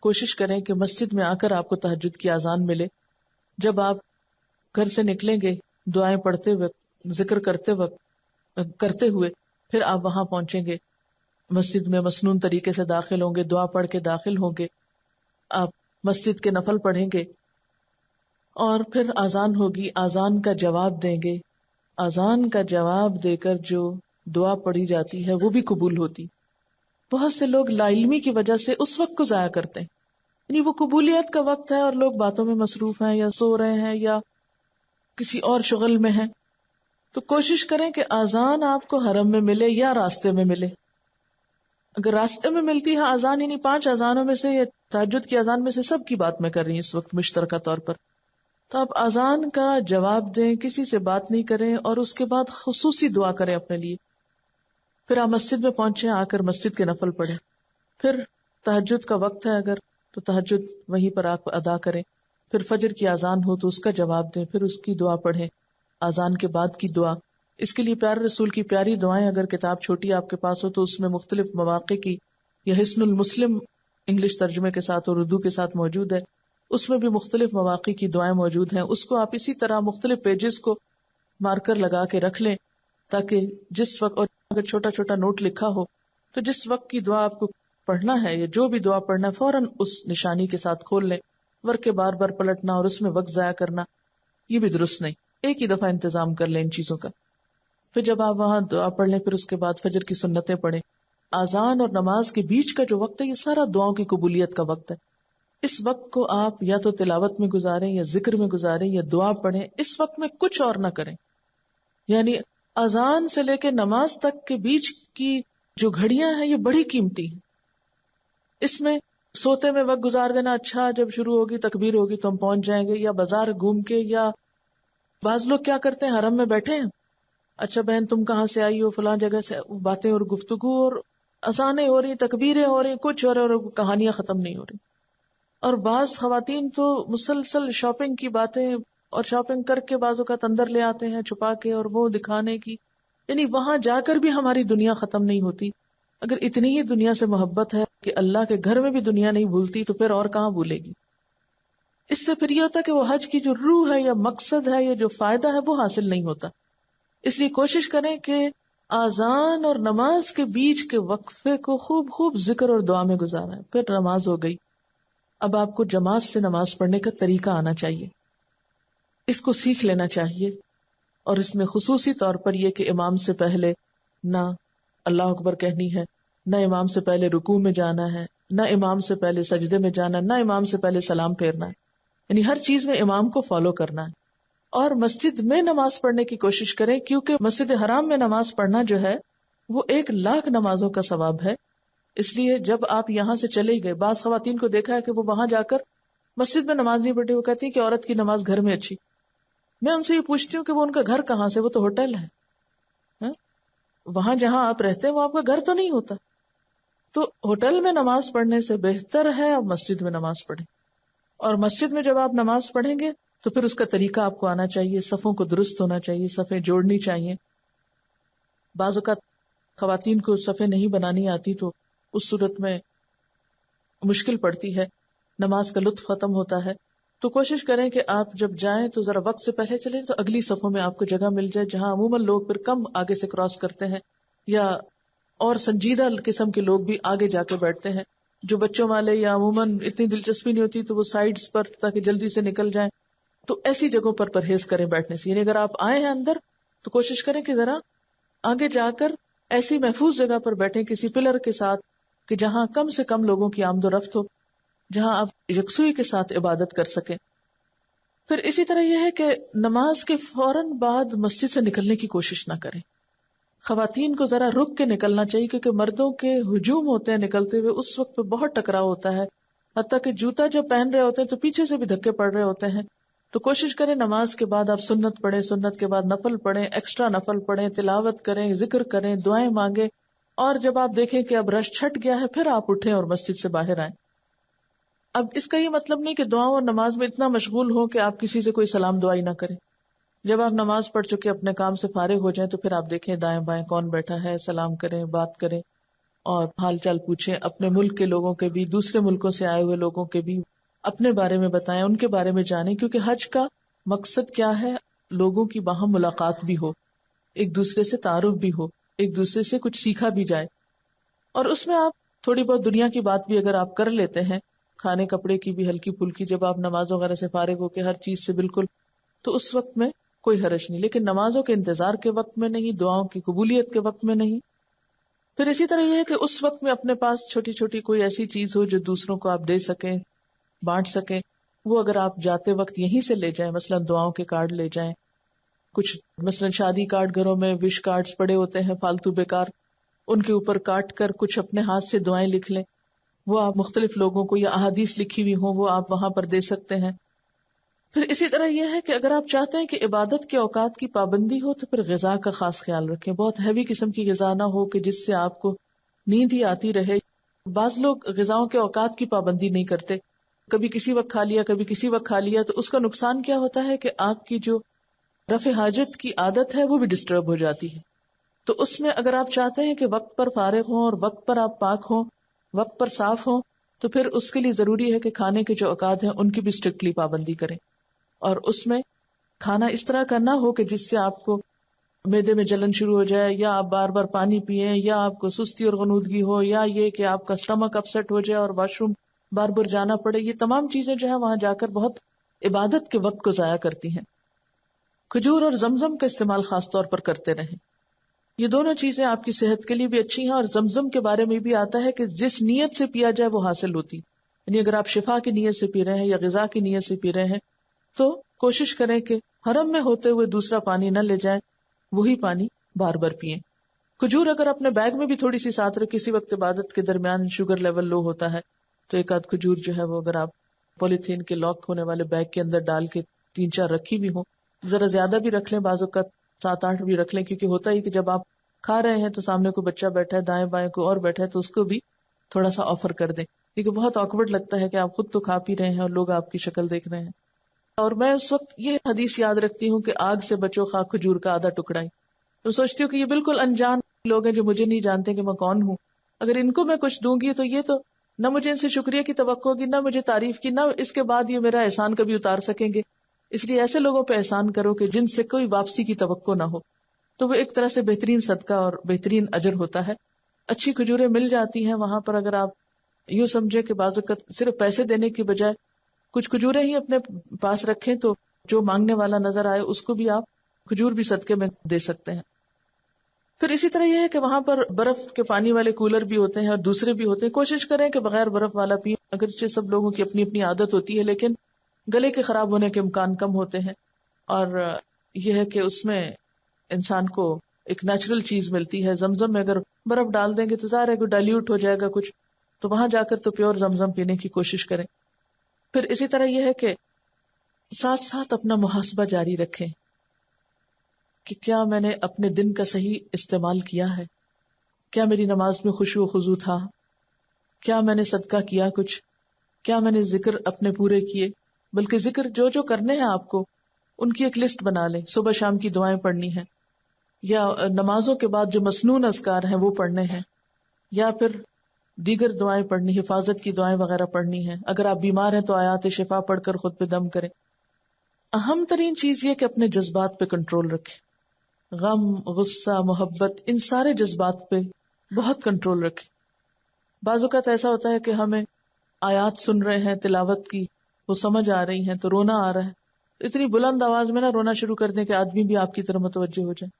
کوشش کریں کہ مسجد میں آ کر آپ کو تہجد کی اذان ملے. جب آپ گھر سے نکلیں گے دعائیں پڑھتے وقت، ذکر کرتے ہوئے پھر آپ وہاں پہنچیں گے، مسجد میں مسنون طریقے سے داخل ہوں گے، دعا پڑھ کے داخل ہوں گے، آپ مسجد کے نفل پڑھیں گے اور پھر اذان ہوگی، اذان کا جواب دیں گے. اذان کا جواب دے کر جو دعا پڑھی جاتی ہے وہ بھی قبول ہوتی. بہت سے لوگ لا علمی کی وجہ سے اس وقت کو ضائع کرتے ہیں، یعنی وہ قبولیت کا وقت ہے اور لوگ باتوں میں مصروف ہیں یا سو رہے ہیں یا کسی اور شغل میں ہیں. تو کوشش کریں کہ اذان آپ کو حرم میں ملے یا راستے میں ملے. اگر راستے میں ملتی ہے اذان، یعنی 5 اذانوں میں سے یا تہجد کی اذان میں سے سب کی بات میں کر رہی ہوں اس وقت مشترکہ طور پر، تو آپ اذان کا جواب دیں، کسی سے بات نہیں کریں اور اس کے بعد خصوصی دعا کریں اپنے لیے. پھر آپ مسجد میں پہنچیں، آ کر مسجد کے نفل پڑھیں. پھر تہجد کا وقت ہے اگر تو تہجد وہیں پر آپ ادا کریں. پھر فجر کی اذان ہو تو اس کا جواب دیں، پھر اس کی دعا پڑھیں، اذان کے بعد کی دعا. اس کے لیے پیارے رسول کی پیاری دعائیں اگر کتاب چھوٹی آپ کے پاس ہو تو اس میں مختلف مواقع کی، یا حسن المسلم انگلش ترجمے کے ساتھ اور اردو کے ساتھ موجود ہے، اس میں بھی مختلف مواقع کی دعائیں موجود ہیں. اس کو آپ اسی طرح مختلف پیجز کو مارکر لگا کے رکھ لیں تاکہ جس وقت، اور اگر چھوٹا چھوٹا نوٹ لکھا ہو تو جس وقت کی دعا آپ کو پڑھنا ہے یا جو بھی دعا پڑھنا ہے فوراً اس نشانی کے ساتھ کھول لیں. ورکہ بار بار پلٹنا اور اس میں وقت ضائع کرنا یہ بھی درست نہیں. ایک ہی دفعہ انتظام کر لیں ان چیزوں کا. پھر جب آپ وہاں دعا پڑھ لیں پھر اس کے بعد فجر کی سنتیں پڑھیں. اذان اور نماز کے بیچ کا جو وقت ہے یہ سارا دعاؤں کی قبولیت کا وقت ہے. اس وقت کو آپ یا تو تلاوت میں گزاریں یا ذکر میں گزاریں یا دعا پڑھیں. اس وقت میں کچھ اور نہ کریں. یعنی اذان سے لے کے نماز تک کے بیچ کی جو گھڑیاں ہیں یہ بڑی قیمتی ہیں. اس میں سوتے میں وقت گزار دینا اچھا، جب شروع ہوگی تکبیر ہوگی تو ہم پہنچ جائیں گے، یا بازار گھوم کے، یا بعض لوگ کیا کرتے ہیں حرم میں بیٹھے ہیں، اچھا بہن تم کہاں سے آئی ہو، فلاں جگہ سے، باتیں اور گفتگو اور اذانیں ہو رہی، تکبیریں ہو رہی، کچھ اور کہانیاں ختم نہیں ہو رہی. اور بعض خواتین تو مسلسل شاپنگ کی باتیں اور شاپنگ کر کے بعض اوقات اندر لے آتے ہیں چھپا کے اور وہ دکھانے کی، یعنی وہاں جا کر بھی ہماری دنیا ختم نہیں ہوتی. اگر اتنی ہی دنیا سے محبت ہے کہ اللہ کے گھر میں بھی دنیا نہیں بھولتی تو پھر اور کہاں بھولے گی. اس سے پھر یہ ہوتا ہے کہ وہ حج کی جو روح ہے یا مقصد ہے یا جو فائدہ ہے وہ حاصل نہیں ہوتا. اس لیے کوشش کریں کہ آذان اور نماز کے بیچ کے وقفے کو خوب خوب ذکر اور دعا میں گزارا ہے، پھر نماز ہو گئی. اب آپ کو جماعت سے نماز پڑھنے کا طریقہ آنا چاہیے، اس کو سیکھ لینا چاہیے. اور اس میں خصوصی طور پر یہ کہ امام سے پہلے نہ اللہ اکبر کہنی ہے، نہ امام سے پہلے رکوع میں جانا ہے، نہ امام سے پہلے سجدے میں جانا، نہ امام سے پہلے سلام پھیرنا ہے. یعنی ہر چیز میں امام کو فالو کرنا ہے. اور مسجد میں نماز پڑھنے کی کوشش کریں، کیونکہ مسجد حرام میں نماز پڑھنا جو ہے وہ 1,00,000 نمازوں کا ثواب ہے. اس لیے جب آپ یہاں سے چلے گئے، بعض خواتین کو دیکھا ہے کہ وہ وہاں جا کر مسجد میں نماز نہیں پڑھی، وہ کہتی ہیں کہ عورت کی نماز گھر میں اچھی. میں ان سے یہ پوچھتی ہوں کہ وہ ان کا گھر کہاں سے؟ وہ تو ہوٹل ہے. وہاں جہاں آپ رہتے ہیں وہ آپ کا گھر تو نہیں ہوتا. تو ہوٹل میں نماز پڑھنے سے بہتر ہے آپ مسجد میں نماز پڑھیں. اور مسجد میں جب آپ نماز پڑھیں گے تو پھر اس کا طریقہ آپ کو آنا چاہیے، صفوں کو درست ہونا چاہیے، صفیں جوڑنی چاہیے. بعض اوقات خواتین کو صفیں نہیں بنانی آتی تو اس صورت میں مشکل پڑتی ہے، نماز کا لطف ختم ہوتا ہے. تو کوشش کریں کہ آپ جب جائیں تو ذرا وقت سے پہلے چلیں تو اگلی صفوں میں آپ کو جگہ مل جائے، جہاں عموماً لوگ پھر کم آگے سے کراس کرتے ہیں، یا اور سنجیدہ قسم کے لوگ بھی آگے جا کے بیٹھتے ہیں. جو بچوں والے یا عموماً اتنی دلچسپی نہیں ہوتی تو وہ سائیڈز پر تاکہ جلدی سے نکل جائیں. تو ایسی جگہوں پر پرہیز کریں بیٹھنے سے. یعنی اگر آپ آئے ہیں اندر تو کوشش کریں کہ ذرا آگے جا کر ایسی محفوظ جگہ پر بیٹھیں کسی پلر کے ساتھ کہ جہاں کم سے کم لوگوں کی آمد و رفت ہو، جہاں آپ یکسوئی کے ساتھ عبادت کر سکیں. پھر اسی طرح یہ ہے کہ نماز کے فوراً بعد مسجد سے نکلنے کی کوشش نہ کریں. خواتین کو ذرا رک کے نکلنا چاہیے، کیونکہ مردوں کے ہجوم ہوتے ہیں نکلتے ہوئے، اس وقت پہ بہت ٹکراؤ ہوتا ہے. حتیٰ کہ جوتا جب پہن رہے ہوتے ہیں تو پیچھے سے بھی دھکے پڑ رہے ہوتے ہیں. تو کوشش کریں نماز کے بعد آپ سنت پڑھیں، سنت کے بعد نفل پڑھیں، ایکسٹرا نفل پڑھیں، تلاوت کریں، ذکر کریں، دعائیں مانگیں. اور جب آپ دیکھیں کہ اب رش چھٹ گیا ہے پھر آپ اٹھیں اور مسجد سے باہر آئیں. اب اس کا یہ مطلب نہیں کہ دعاؤں اور نماز میں اتنا مشغول ہو کہ آپ کسی سے کوئی سلام دعائی نہ کریں. جب آپ نماز پڑھ چکے اپنے کام سے فارغ ہو جائیں تو پھر آپ دیکھیں دائیں بائیں کون بیٹھا ہے، سلام کریں، بات کریں اور حال چال پوچھیں. اپنے ملک کے لوگوں کے بھی، دوسرے ملکوں سے آئے ہوئے لوگوں کے بھی اپنے بارے میں بتائیں، ان کے بارے میں جانیں. کیونکہ حج کا مقصد کیا ہے؟ لوگوں کی باہم ملاقات بھی ہو، ایک دوسرے سے تعارف بھی ہو، ایک دوسرے سے کچھ سیکھا بھی جائے. اور اس میں آپ تھوڑی بہت دنیا کی بات بھی اگر آپ کر لیتے ہیں، کھانے کپڑے کی بھی ہلکی پھلکی، جب آپ نماز وغیرہ سے فارغ ہو کے ہر چیز سے بالکل، تو اس وقت میں کوئی حرج نہیں. لیکن نمازوں کے انتظار کے وقت میں نہیں، دعاؤں کی قبولیت کے وقت میں نہیں. پھر اسی طرح یہ ہے کہ اس وقت میں اپنے پاس چھوٹی چھوٹی کوئی ایسی چیز ہو جو دوسروں کو آپ دے سکیں، بانٹ سکیں. وہ اگر آپ جاتے وقت یہیں سے لے جائیں، مثلا دعاؤں کے کارڈ لے جائیں. کچھ مثلا شادی کارڈ گھروں میں وش کارڈز پڑے ہوتے ہیں فالتو بیکار، ان کے اوپر کاٹ کر کچھ اپنے ہاتھ سے دعائیں لکھ لیں. وہ آپ مختلف لوگوں کو، یا احادیث لکھی ہوئی ہوں وہ آپ وہاں پر دے سکتے ہیں. پھر اسی طرح یہ ہے کہ اگر آپ چاہتے ہیں کہ عبادت کے اوقات کی پابندی ہو تو پھر غذا کا خاص خیال رکھیں. بہت ہیوی قسم کی غذا نہ ہو کہ جس سے آپ کو نیند ہی آتی رہے. بعض لوگ غذاؤں کے اوقات کی پابندی نہیں کرتے، کبھی کسی وقت کھا لیا کبھی کسی وقت کھا لیا. تو اس کا نقصان کیا ہوتا ہے کہ آپ کی جو رفع حاجت کی عادت ہے وہ بھی ڈسٹرب ہو جاتی ہے. تو اس میں اگر آپ چاہتے ہیں کہ وقت پر فارغ ہوں اور وقت پر آپ پاک ہوں، وقت پر صاف ہوں، تو پھر اس کے لیے ضروری ہے کہ کھانے کے جو اوقات ہیں ان کی بھی اسٹرکٹلی پابندی کریں. اور اس میں کھانا اس طرح کا نہ ہو کہ جس سے آپ کو معدے میں جلن شروع ہو جائے، یا آپ بار بار پانی پیئیں، یا آپ کو سستی اور غنودگی ہو، یا یہ کہ آپ کا اسٹمک اپسیٹ ہو جائے اور واش روم بار بار جانا پڑے. یہ تمام چیزیں جو ہے وہاں جا کر بہت عبادت کے وقت کو ضائع کرتی ہیں. کھجور اور زمزم کا استعمال خاص طور پر کرتے رہیں. یہ دونوں چیزیں آپ کی صحت کے لیے بھی اچھی ہیں، اور زمزم کے بارے میں بھی آتا ہے کہ جس نیت سے پیا جائے وہ حاصل ہوتی. یعنی اگر آپ شفا کی نیت سے پی رہے ہیں یا غذا کی نیت سے پی رہے ہیں تو کوشش کریں کہ حرم میں ہوتے ہوئے دوسرا پانی نہ لے جائیں، وہی پانی بار بار پئیں. کھجور اگر اپنے بیگ میں بھی تھوڑی سی ساتھ رکھ، کسی وقت عبادت کے درمیان شوگر لیول لو ہوتا ہے تو ایک آدھ کھجور جو ہے وہ اگر آپ پولیتھین کے لاک ہونے والے بیگ کے اندر ڈال کے 3-4 رکھی بھی ہوں، ذرا زیادہ بھی رکھ لیں، بعض اوقات 7-8 بھی رکھ لیں. کیونکہ ہوتا ہی کہ جب آپ کھا رہے ہیں تو سامنے کوئی بچہ بیٹھا ہے، دائیں بائیں کوئی اور بیٹھا ہے، تو اس کو بھی تھوڑا سا آفر کر دیں. کیونکہ بہت آکورڈ لگتا ہے کہ آپ خود تو کھا پی رہے ہیں اور لوگ آپ کی شکل دیکھ رہے ہیں. اور میں اس وقت یہ حدیث یاد رکھتی ہوں کہ آگ سے بچو خواہ کھجور کا آدھا ٹکڑا ہی. تو سوچتی ہوں کہ یہ بالکل انجان لوگ ہیں جو مجھے نہیں جانتے کہ میں کون ہوں. اگر ان کو میں کچھ دوں گی تو یہ تو نہ مجھے ان سے شکریہ کی توقع ہوگی، نہ مجھے تعریف کی، نہ اس کے بعد یہ میرا احسان کبھی اتار سکیں گے. اس لیے ایسے لوگوں پہ احسان کرو کہ جن سے کوئی واپسی کی توقع نہ ہو. تو وہ ایک طرح سے بہترین صدقہ اور بہترین اجر ہوتا ہے. اچھی کھجوریں مل جاتی ہیں وہاں پر. اگر آپ یوں سمجھے کہ بعض اوقات صرف پیسے دینے کی بجائے کچھ کھجوریں ہی اپنے پاس رکھیں تو جو مانگنے والا نظر آئے اس کو بھی آپ کھجور بھی صدقے میں دے سکتے ہیں. پھر اسی طرح یہ ہے کہ وہاں پر برف کے پانی والے کولر بھی ہوتے ہیں اور دوسرے بھی ہوتے ہیں. کوشش کریں کہ بغیر برف والا پئیں. اگرچہ سب لوگوں کی اپنی اپنی عادت ہوتی ہے لیکن گلے کے خراب ہونے کے امکان کم ہوتے ہیں. اور یہ ہے کہ اس میں انسان کو ایک نیچرل چیز ملتی ہے. زمزم میں اگر برف ڈال دیں گے تو ظاہر ہے کہ ڈائلیوٹ ہو جائے گا کچھ, تو وہاں جا کر تو پیور زمزم پینے کی کوشش کریں. پھر اسی طرح یہ ہے کہ ساتھ ساتھ اپنا محاسبہ جاری رکھیں کہ کیا میں نے اپنے دن کا صحیح استعمال کیا ہے, کیا میری نماز میں خشوع و خضوع تھا, کیا میں نے صدقہ کیا کچھ, کیا میں نے ذکر اپنے پورے کیے. بلکہ ذکر جو جو کرنے ہیں آپ کو ان کی ایک لسٹ بنا لیں. صبح شام کی دعائیں پڑھنی ہیں, یا نمازوں کے بعد جو مسنون اذکار ہیں وہ پڑھنے ہیں, یا پھر دیگر دعائیں پڑھنی, حفاظت کی دعائیں وغیرہ پڑھنی ہیں. اگر آپ بیمار ہیں تو آیات شفا پڑھ کر خود پہ دم کریں. اہم ترین چیز یہ کہ اپنے جذبات پہ کنٹرول رکھیں. غم, غصہ, محبت, ان سارے جذبات پہ بہت کنٹرول رکھیں. بعض اوقات ایسا ہوتا ہے کہ ہمیں آیات سن رہے ہیں تلاوت کی, وہ سمجھ آ رہی ہیں تو رونا آ رہا ہے. اتنی بلند آواز میں نہ رونا شروع کر دیں کہ آدمی بھی آپ کی طرف متوجہ ہو جائے.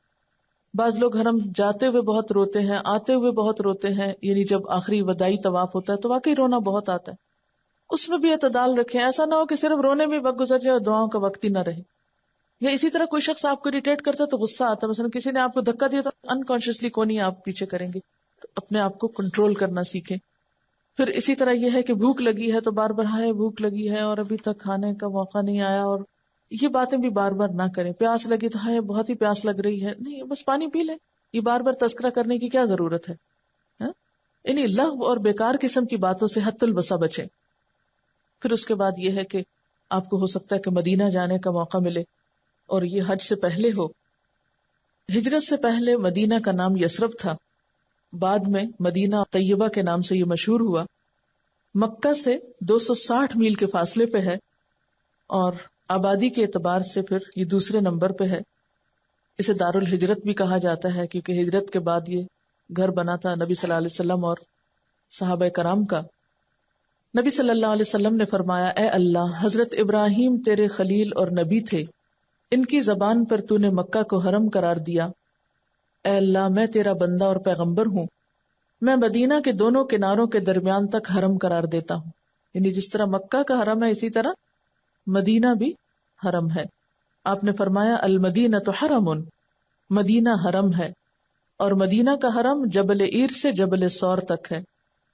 بعض لوگ حرم جاتے ہوئے بہت روتے ہیں, آتے ہوئے بہت روتے ہیں, یعنی جب آخری وداعی طواف ہوتا ہے تو واقعی رونا بہت آتا ہے. اس میں بھی اعتدال رکھیں. ایسا نہ ہو کہ صرف رونے میں وقت گزر جائے اور دعاؤں کا وقت ہی نہ رہے. یا اسی طرح کوئی شخص آپ کو اریٹیٹ کرتا ہے تو غصہ آتا ہے, مثلا کسی نے آپ کو دھکا دیا تو انکانشیسلی کون ہی آپ پیچھے کریں گے, تو اپنے آپ کو کنٹرول کرنا سیکھیں. پھر اسی طرح یہ ہے کہ بھوک لگی ہے تو بار بار ہائے بھوک لگی ہے اور ابھی تک کھانے کا موقع نہیں آیا, اور یہ باتیں بھی بار بار نہ کریں. پیاس لگی تو ہائے بہت ہی پیاس لگ رہی ہے, نہیں بس پانی پی لیں. یہ بار بار تذکرہ کرنے کی کیا ضرورت ہے؟ یعنی لغو اور بیکار قسم کی باتوں سے حد البسا بچیں. پھر اس کے بعد یہ ہے کہ آپ کو ہو سکتا ہے کہ مدینہ جانے کا موقع ملے اور یہ حج سے پہلے ہو. ہجرت سے پہلے مدینہ کا نام یثرب تھا, بعد میں مدینہ طیبہ کے نام سے یہ مشہور ہوا. مکہ سے 260 میل کے فاصلے پہ ہے اور آبادی کے اعتبار سے پھر یہ دوسرے نمبر پہ ہے. اسے دار الہجرت بھی کہا جاتا ہے کیونکہ ہجرت کے بعد یہ گھر بنا تھا نبی صلی اللہ علیہ وسلم اور صحابہ کرام کا. نبی صلی اللہ علیہ وسلم نے فرمایا, اے اللہ, حضرت ابراہیم تیرے خلیل اور نبی تھے, ان کی زبان پر تو نے مکہ کو حرم قرار دیا. اے اللہ, میں تیرا بندہ اور پیغمبر ہوں, میں مدینہ کے دونوں کناروں کے درمیان تک حرم قرار دیتا ہوں. یعنی جس طرح مکہ کا حرم ہے اسی طرح مدینہ بھی حرم ہے. آپ نے فرمایا المدینہ تو حرم, مدینہ حرم ہے, اور مدینہ کا حرم جبل عیر سے جبل سور تک ہے,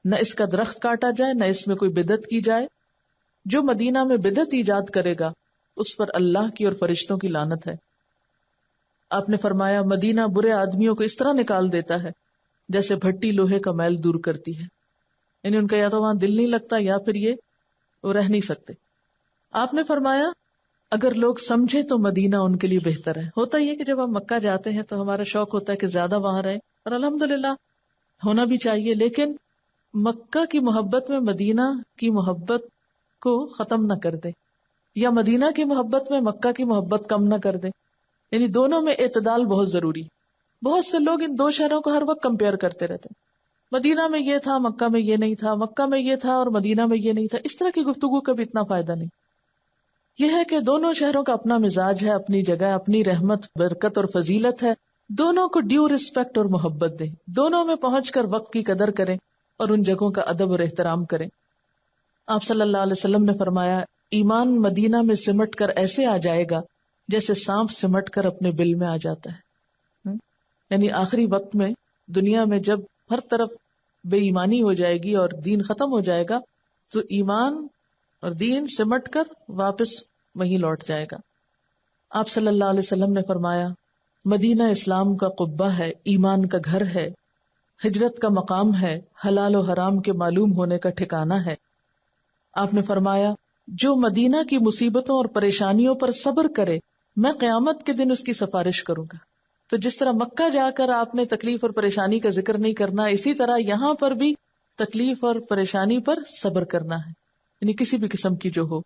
نہ اس کا درخت کاٹا جائے نہ اس میں کوئی بدعت کی جائے. جو مدینہ میں بدعت ایجاد کرے گا اس پر اللہ کی اور فرشتوں کی لعنت ہے. آپ نے فرمایا مدینہ برے آدمیوں کو اس طرح نکال دیتا ہے جیسے بھٹی لوہے کا میل دور کرتی ہے. یعنی ان کا یا تو وہاں دل نہیں لگتا یا پھر یہ وہ رہ نہیں سکتے. آپ نے فرمایا اگر لوگ سمجھے تو مدینہ ان کے لیے بہتر ہے. ہوتا یہ کہ جب ہم مکہ جاتے ہیں تو ہمارا شوق ہوتا ہے کہ زیادہ وہاں رہیں, اور الحمدللہ ہونا بھی چاہیے, لیکن مکہ کی محبت میں مدینہ کی محبت کو ختم نہ کر دے, یا مدینہ کی محبت میں مکہ کی محبت کم نہ کر دے. یعنی دونوں میں اعتدال بہت ضروری. بہت سے لوگ ان دو شہروں کو ہر وقت کمپیئر کرتے رہتے ہیں, مدینہ میں یہ تھا مکہ میں یہ نہیں تھا, مکہ میں یہ تھا اور مدینہ میں یہ نہیں تھا. اس طرح کی گفتگو کا بھی اتنا فائدہ نہیں. یہ ہے کہ دونوں شہروں کا اپنا مزاج ہے, اپنی جگہ, اپنی رحمت, برکت اور فضیلت ہے. دونوں کو ڈیو رسپیکٹ اور محبت دیں, دونوں میں پہنچ کر وقت کی قدر کریں اور ان جگہوں کا ادب اور احترام کریں. آپ صلی اللہ علیہ وسلم نے فرمایا ایمان مدینہ میں سمٹ کر ایسے آ جائے گا جیسے سانپ سمٹ کر اپنے بل میں آ جاتا ہے. یعنی آخری وقت میں دنیا میں جب ہر طرف بے ایمانی ہو جائے گی اور دین ختم ہو جائے گا تو ایمان اور دین سمٹ کر واپس وہیں لوٹ جائے گا. آپ صلی اللہ علیہ وسلم نے فرمایا مدینہ اسلام کا قبہ ہے, ایمان کا گھر ہے, ہجرت کا مقام ہے, حلال و حرام کے معلوم ہونے کا ٹھکانہ ہے. آپ نے فرمایا جو مدینہ کی مصیبتوں اور پریشانیوں پر صبر کرے میں قیامت کے دن اس کی سفارش کروں گا. تو جس طرح مکہ جا کر آپ نے تکلیف اور پریشانی کا ذکر نہیں کرنا, اسی طرح یہاں پر بھی تکلیف اور پریشانی پر صبر کرنا ہے, یعنی کسی بھی قسم کی جو ہو.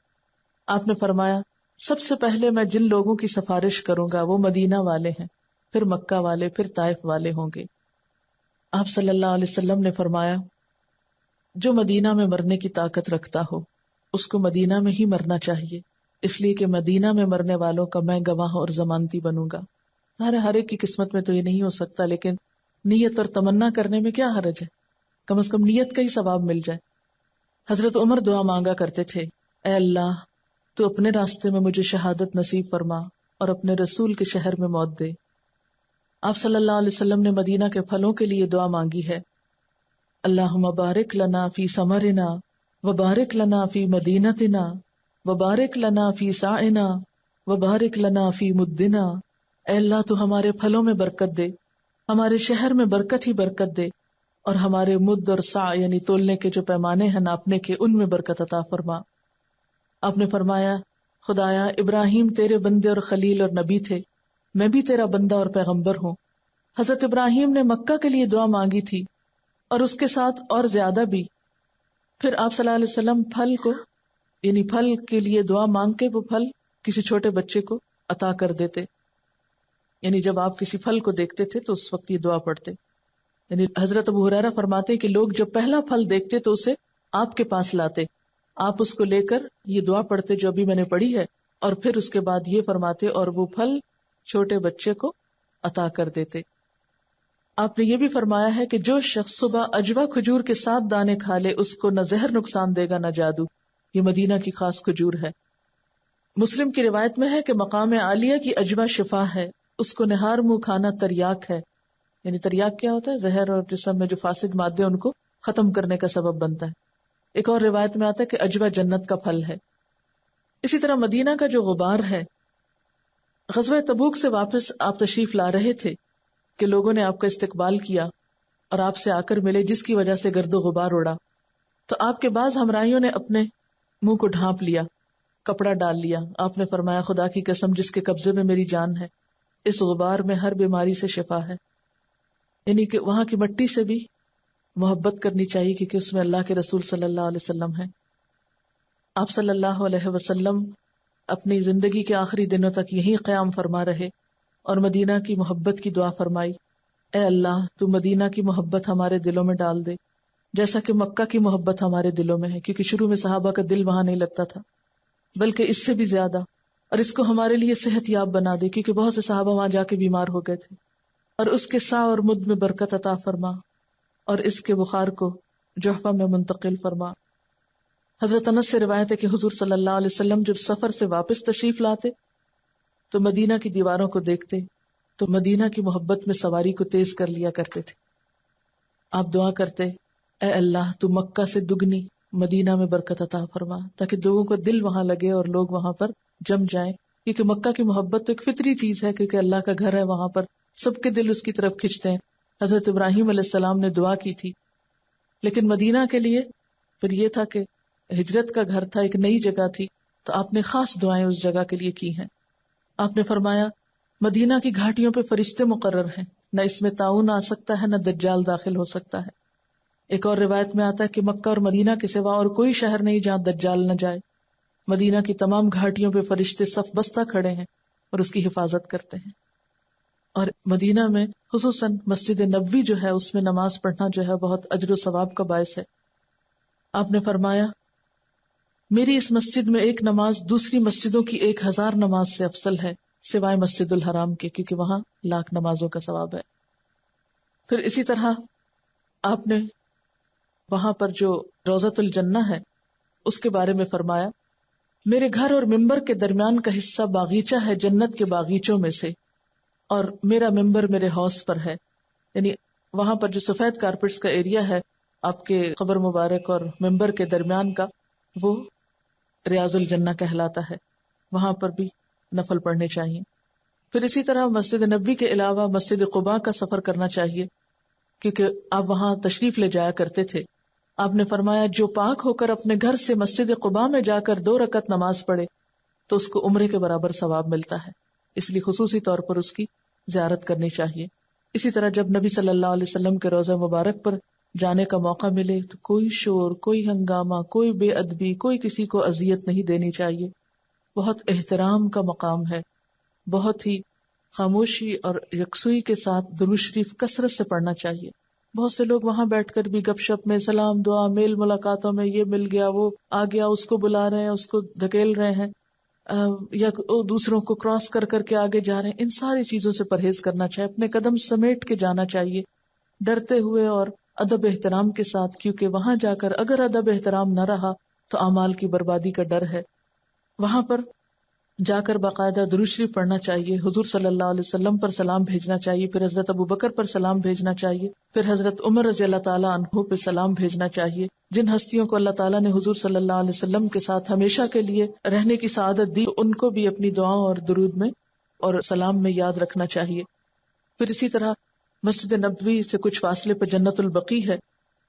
آپ نے فرمایا سب سے پہلے میں جن لوگوں کی سفارش کروں گا وہ مدینہ والے ہیں, پھر مکہ والے، پھر طائف والے ہوں گے۔ آپ صلی اللہ علیہ وسلم نے فرمایا جو مدینہ میں مرنے کی طاقت رکھتا ہو اس کو مدینہ میں ہی مرنا چاہیے، اس لیے کہ مدینہ میں مرنے والوں کا میں گواہ اور ضمانتی بنوں گا۔ ہر ایک کی قسمت میں تو یہ نہیں ہو سکتا، لیکن نیت اور تمنا کرنے میں کیا حرج ہے، کم از کم نیت کا ہی ثواب مل جائے۔ حضرت عمر دعا مانگا کرتے تھے، اے اللہ تو اپنے راستے میں مجھے شہادت نصیب فرما اور اپنے رسول کے شہر میں موت دے۔ آپ صلی اللہ علیہ وسلم نے مدینہ کے پھلوں کے لیے دعا مانگی ہے، اللہم بارک لنا فی ثمرنا وبارک لنا فی مدینتنا وبارک لنا فی سعنا وبارک لنا فی مدنا۔ اے اللہ تو ہمارے پھلوں میں برکت دے، ہمارے شہر میں برکت ہی برکت دے، اور ہمارے مد اور سع یعنی تولنے کے جو پیمانے ہیں ناپنے کے، ان میں برکت عطا فرما۔ آپ نے فرمایا خدایا ابراہیم تیرے بندے اور خلیل اور نبی تھے، میں بھی تیرا بندہ اور پیغمبر ہوں۔ حضرت ابراہیم نے مکہ کے لیے دعا مانگی تھی اور اس کے ساتھ اور زیادہ بھی۔ پھر آپ صلی اللہ علیہ وسلم پھل کو یعنی پھل کے لیے دعا مانگ کے وہ پھل کسی چھوٹے بچے کو عطا کر دیتے، یعنی جب آپ کسی پھل کو دیکھتے تھے تو اس وقت یہ دعا پڑھتے۔ یعنی حضرت ابو ہریرہ فرماتے کہ لوگ جب پہلا پھل دیکھتے تو اسے آپ کے پاس لاتے، آپ اس کو لے کر یہ دعا پڑھتے جو ابھی میں نے پڑھی ہے، اور پھر اس کے بعد یہ فرماتے اور وہ پھل چھوٹے بچے کو عطا کر دیتے۔ آپ نے یہ بھی فرمایا ہے کہ جو شخص صبح اجوا کھجور کے 7 دانے کھا لے اس کو نہ زہر نقصان دے گا نہ جادو۔ یہ مدینہ کی خاص کھجور ہے۔ مسلم کی روایت میں ہے کہ مقام عالیہ کی اجوا شفا ہے، اس کو نہار منہ کھانا تریاک ہے۔ یعنی تریاک کیا ہوتا ہے؟ زہر اور جسم میں جو فاسد مادے ان کو ختم کرنے کا سبب بنتا ہے۔ ایک اور روایت میں آتا ہے کہ اجوا جنت کا پھل ہے۔ اسی طرح مدینہ کا جو غبار ہے، غزوہ تبوک سے واپس آپ تشریف لا رہے تھے کہ لوگوں نے آپ کا استقبال کیا اور آپ سے آ کر ملے، جس کی وجہ سے گرد و غبار اڑا، تو آپ کے بعض ہمراہیوں نے اپنے منہ کو ڈھانپ لیا، کپڑا ڈال لیا۔ آپ نے فرمایا خدا کی قسم جس کے قبضے میں میری جان ہے، اس غبار میں ہر بیماری سے شفا ہے۔ یعنی کہ وہاں کی مٹی سے بھی محبت کرنی چاہیے کیونکہ اس میں اللہ کے رسول صلی اللہ علیہ وسلم ہے۔ آپ صلی اللہ علیہ وسلم اپنی زندگی کے آخری دنوں تک یہی قیام فرما رہے اور مدینہ کی محبت کی دعا فرمائی، اے اللہ تو مدینہ کی محبت ہمارے دلوں میں ڈال دے جیسا کہ مکہ کی محبت ہمارے دلوں میں ہے، کیونکہ شروع میں صحابہ کا دل وہاں نہیں لگتا تھا، بلکہ اس سے بھی زیادہ، اور اس کو ہمارے لیے صحت یاب بنا دے کیونکہ بہت سے صحابہ وہاں جا کے بیمار ہو گئے تھے، اور اس کے سا اور مد میں برکت عطا فرما اور اس کے بخار کو جحفہ میں منتقل فرما۔ حضرت انس سے روایت ہے کہ حضور صلی اللہ علیہ وسلم جب سفر سے واپس تشریف لاتے تو مدینہ کی دیواروں کو دیکھتے تو مدینہ کی محبت میں سواری کو تیز کر لیا کرتے تھے۔ آپ دعا کرتے، اے اللہ تو مکہ سے دگنی مدینہ میں برکت عطا فرما، تاکہ لوگوں کو دل وہاں لگے اور لوگ وہاں پر جم جائیں، کیونکہ مکہ کی محبت تو ایک فطری چیز ہے، کیونکہ اللہ کا گھر ہے، وہاں پر سب کے دل اس کی طرف کھنچتے ہیں۔ حضرت ابراہیم علیہ السلام نے دعا کی تھی، لیکن مدینہ کے لیے پھر یہ تھا کہ ہجرت کا گھر تھا، ایک نئی جگہ تھی، تو آپ نے خاص دعائیں اس جگہ کے لیے کی ہیں۔ آپ نے فرمایا مدینہ کی گھاٹیوں پہ فرشتے مقرر ہیں، نہ اس میں طاعون آ سکتا ہے نہ دجال داخل ہو سکتا ہے۔ ایک اور روایت میں آتا ہے کہ مکہ اور مدینہ کے سوا اور کوئی شہر نہیں جہاں دجال نہ جائے۔ مدینہ کی تمام گھاٹیوں پہ فرشتے صف بستہ کھڑے ہیں اور اس کی حفاظت کرتے ہیں۔ اور مدینہ میں خصوصاً مسجد نبوی جو ہے اس میں نماز پڑھنا جو ہے بہت اجر و ثواب کا باعث ہے۔ آپ نے فرمایا میری اس مسجد میں ایک نماز دوسری مسجدوں کی 1000 نماز سے افضل ہے سوائے مسجد الحرام کے، کیونکہ وہاں 1,00,000 نمازوں کا ثواب ہے۔ پھر اسی طرح آپ نے وہاں پر جو روضۃ الجنہ ہے اس کے بارے میں فرمایا میرے گھر اور ممبر کے درمیان کا حصہ باغیچہ ہے جنت کے باغیچوں میں سے، اور میرا ممبر میرے حوض پر ہے۔ یعنی وہاں پر جو سفید کارپٹس کا ایریا ہے آپ کے قبر مبارک اور ممبر کے درمیان کا، وہ ریاض الجنہ کہلاتا ہے، وہاں پر بھی نفل پڑھنے چاہیے۔ پھر اسی طرح مسجد نبوی کے علاوہ مسجد قباء کا سفر کرنا چاہیے، کیونکہ آپ وہاں تشریف لے جایا کرتے تھے۔ آپ نے فرمایا جو پاک ہو کر اپنے گھر سے مسجد قباء میں جا کر 2 رکعت نماز پڑھے تو اس کو عمرے کے برابر ثواب ملتا ہے، اس لیے خصوصی طور پر اس کی زیارت کرنی چاہیے۔ اسی طرح جب نبی صلی اللہ علیہ وسلم کے روضہ مبارک پر جانے کا موقع ملے تو کوئی شور، کوئی ہنگامہ، کوئی بے ادبی، کوئی کسی کو اذیت نہیں دینی چاہیے۔ بہت احترام کا مقام ہے، بہت ہی خاموشی اور یکسوئی کے ساتھ درود شریف کثرت سے پڑھنا چاہیے. بہت سے لوگ وہاں بیٹھ کر بھی گپ شپ میں، سلام دعا، میل ملاقاتوں میں یہ مل گیا، وہ آ گیا، اس کو بلا رہے ہیں، اس کو دھکیل رہے ہیں، یا دوسروں کو کراس کر کر کے آگے جا رہے ہیں. ان ساری چیزوں سے پرہیز کرنا چاہیے، اپنے قدم سمیٹ کے جانا چاہیے ڈرتے ہوئے اور ادب احترام کے ساتھ، کیونکہ وہاں جا کر اگر ادب احترام نہ رہا تو اعمال کی بربادی کا ڈر ہے. وہاں پر جا کر باقاعدہ درود شریف پڑھنا چاہیے، حضور صلی اللہ علیہ وسلم پر سلام بھیجنا چاہیے، پھر حضرت ابوبکر پر سلام بھیجنا چاہیے، پھر حضرت عمر رضی اللہ تعالیٰ عنہ پہ سلام بھیجنا چاہیے. جن ہستیوں کو اللہ تعالیٰ نے حضور صلی اللہ علیہ وسلم کے ساتھ ہمیشہ کے لیے رہنے کی سعادت دی، ان کو بھی اپنی دعاؤں اور درود میں اور سلام میں یاد رکھنا چاہیے. پھر اسی طرح مسجد نبوی سے کچھ فاصلے پر جنت البقیع ہے،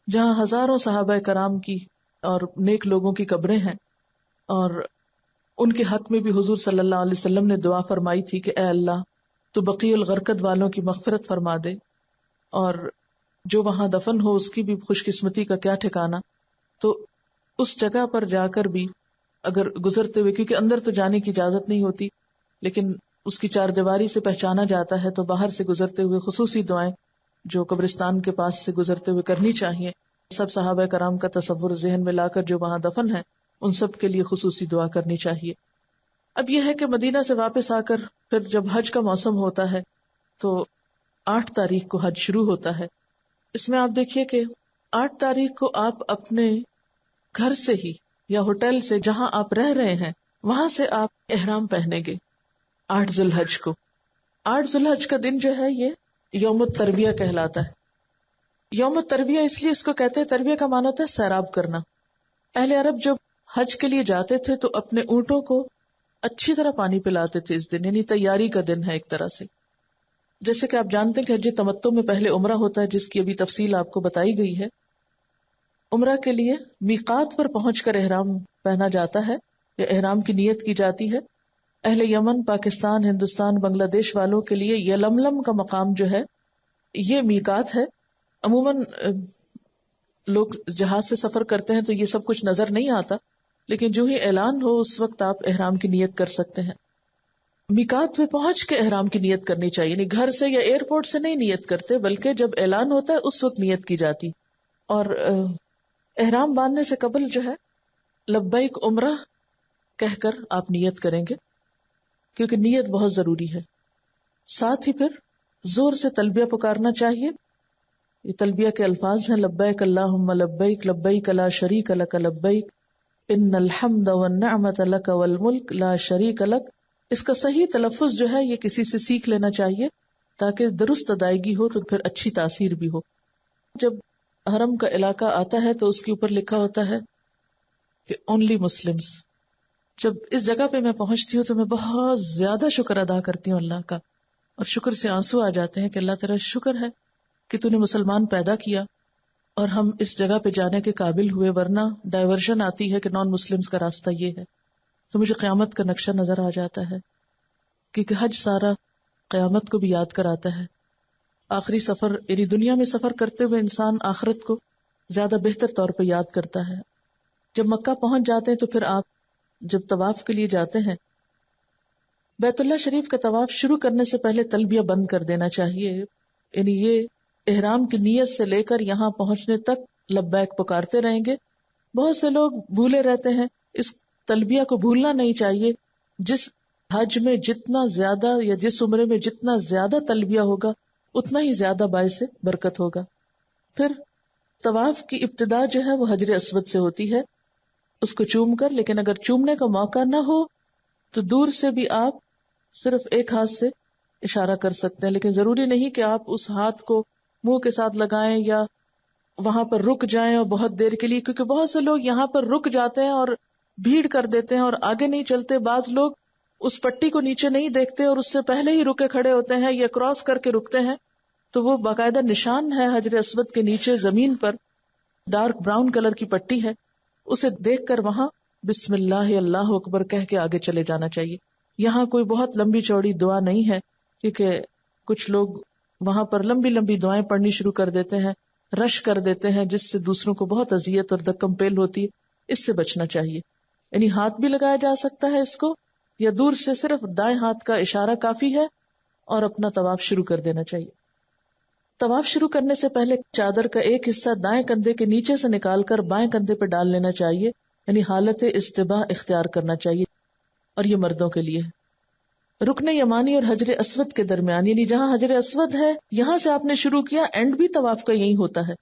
جہاں ہزاروں صحابہ کرام کی اور نیک لوگوں کی قبریں ہیں، اور ان کے حق میں بھی حضور صلی اللہ علیہ وسلم نے دعا فرمائی تھی کہ اے اللہ تو بقیع الغرقد والوں کی مغفرت فرما دے، اور جو وہاں دفن ہو اس کی بھی خوش قسمتی کا کیا ٹھکانہ. تو اس جگہ پر جا کر بھی اگر گزرتے ہوئے، کیونکہ اندر تو جانے کی اجازت نہیں ہوتی لیکن اس کی چار دیواری سے پہچانا جاتا ہے، تو باہر سے گزرتے ہوئے خصوصی دعائیں جو قبرستان کے پاس سے گزرتے ہوئے کرنی چاہیے. سب صحابہ کرام کا تصور ذہن میں لا کر جو وہاں دفن ہیں ان سب کے لیے خصوصی دعا کرنی چاہیے. اب یہ ہے کہ مدینہ سے واپس آ کر پھر جب حج کا موسم ہوتا ہے تو 8 تاریخ کو حج شروع ہوتا ہے. اس میں آپ دیکھیے کہ 8 تاریخ کو آپ اپنے گھر سے ہی یا ہوٹل سے جہاں آپ رہ رہے ہیں وہاں سے آپ احرام پہنیں گے 8 ذی الحج کو. 8 ذی الحج کا دن جو ہے یہ یوم الترویہ کہلاتا ہے. یوم الترویہ اس لیے اس کو کہتے ہیں، ترویہ کا معنی ہوتا ہے سیراب کرنا. اہل عرب جب حج کے لیے جاتے تھے تو اپنے اونٹوں کو اچھی طرح پانی پلاتے تھے اس دن، یعنی تیاری کا دن ہے ایک طرح سے. جیسے کہ آپ جانتے ہیں کہ حج تمتع میں پہلے عمرہ ہوتا ہے، جس کی ابھی تفصیل آپ کو بتائی گئی ہے. عمرہ کے لیے میقات پر پہنچ کر احرام پہنا جاتا ہے یا احرام کی نیت کی جاتی ہے. اہل یمن، پاکستان، ہندوستان، بنگلہ دیش والوں کے لیے یلملم کا مقام جو ہے یہ میقات ہے. عموماً لوگ جہاز سے سفر کرتے ہیں تو یہ سب کچھ نظر نہیں آتا، لیکن جو ہی اعلان ہو اس وقت آپ احرام کی نیت کر سکتے ہیں. میقات پہ پہنچ کے احرام کی نیت کرنی چاہیے، یعنی گھر سے یا ایئرپورٹ سے نہیں نیت کرتے، بلکہ جب اعلان ہوتا ہے اس وقت نیت کی جاتی. اور احرام باندھنے سے قبل جو ہے لبیک عمرہ کہہ کر آپ نیت کریں گے، کیونکہ نیت بہت ضروری ہے. ساتھ ہی پھر زور سے تلبیہ پکارنا چاہیے. یہ تلبیہ کے الفاظ ہیں لبیک اللہم لبیک، لبیک لا شریک لک لبیک، ان الحمد والنعمت لک والملک لا شریک لک. اس کا صحیح تلفظ جو ہے یہ کسی سے سیکھ لینا چاہیے تاکہ درست ادائیگی ہو تو پھر اچھی تاثیر بھی ہو. جب حرم کا علاقہ آتا ہے تو اس کے اوپر لکھا ہوتا ہے کہ اونلی مسلمز. جب اس جگہ پہ میں پہنچتی ہوں تو میں بہت زیادہ شکر ادا کرتی ہوں اللہ کا، اور شکر سے آنسو آ جاتے ہیں کہ اللہ تعالیٰ شکر ہے کہ تو نے مسلمان پیدا کیا اور ہم اس جگہ پہ جانے کے قابل ہوئے، ورنہ ڈائیورژن آتی ہے کہ نان مسلمز کا راستہ یہ ہے. تو مجھے قیامت کا نقشہ نظر آ جاتا ہے، کیونکہ حج سارا قیامت کو بھی یاد کراتا ہے. آخری سفر، یعنی دنیا میں سفر کرتے ہوئے انسان آخرت کو زیادہ بہتر طور پہ یاد کرتا ہے. جب مکہ پہنچ جاتے ہیں تو پھر آپ جب طواف کے لیے جاتے ہیں، بیت اللہ شریف کا طواف شروع کرنے سے پہلے تلبیہ بند کر دینا چاہیے. یعنی یہ احرام کی نیت سے لے کر یہاں پہنچنے تک لبیک پکارتے رہیں گے. بہت سے لوگ بھولے رہتے ہیں، اس تلبیہ کو بھولنا نہیں چاہیے. جس حج میں جتنا زیادہ یا جس عمرے میں جتنا زیادہ تلبیہ ہوگا اتنا ہی زیادہ باعث برکت ہوگا. پھر طواف کی ابتدا جو ہے وہ حجر اسود سے ہوتی ہے، اس کو چوم کر. لیکن اگر چومنے کا موقع نہ ہو تو دور سے بھی آپ صرف ایک ہاتھ سے اشارہ کر سکتے ہیں، لیکن ضروری نہیں کہ آپ اس ہاتھ کو منہ کے ساتھ لگائیں یا وہاں پر رک جائیں اور بہت دیر کے لیے، کیونکہ بہت سے لوگ یہاں پر رک جاتے ہیں اور بھیڑ کر دیتے ہیں اور آگے نہیں چلتے. بعض لوگ اس پٹی کو نیچے نہیں دیکھتے اور اس سے پہلے ہی رکے کھڑے ہوتے ہیں یا کراس کر کے رکتے ہیں. تو وہ باقاعدہ نشان ہے حجر اسود کے نیچے زمین پر، ڈارک براؤن کلر کی پٹی ہے، اسے دیکھ کر وہاں بسم اللہ اللہ اکبر کہہ کے آگے چلے جانا چاہیے. یہاں کوئی بہت لمبی چوڑی دعا نہیں ہے، کیونکہ کچھ لوگ وہاں پر لمبی لمبی دعائیں پڑھنی شروع کر دیتے ہیں، رش کر دیتے ہیں، جس سے دوسروں کو بہت اذیت اور دکم پیل ہوتی ہے. اس سے بچنا چاہیے. یعنی ہاتھ بھی لگایا جا سکتا ہے اس کو، یا دور سے صرف دائیں ہاتھ کا اشارہ کافی ہے اور اپنا طواف شروع کر دینا چاہیے. طواف شروع کرنے سے پہلے چادر کا ایک حصہ دائیں کندھے کے نیچے سے نکال کر بائیں کندھے پہ ڈال لینا چاہیے، یعنی حالت استباح اختیار کرنا چاہیے، اور یہ مردوں کے لیے. رکن یمانی اور حجر اسود کے درمیان، یعنی جہاں حجر اسود ہے یہاں سے آپ نے شروع کیا، اینڈ بھی طواف کا یہی ہوتا ہے،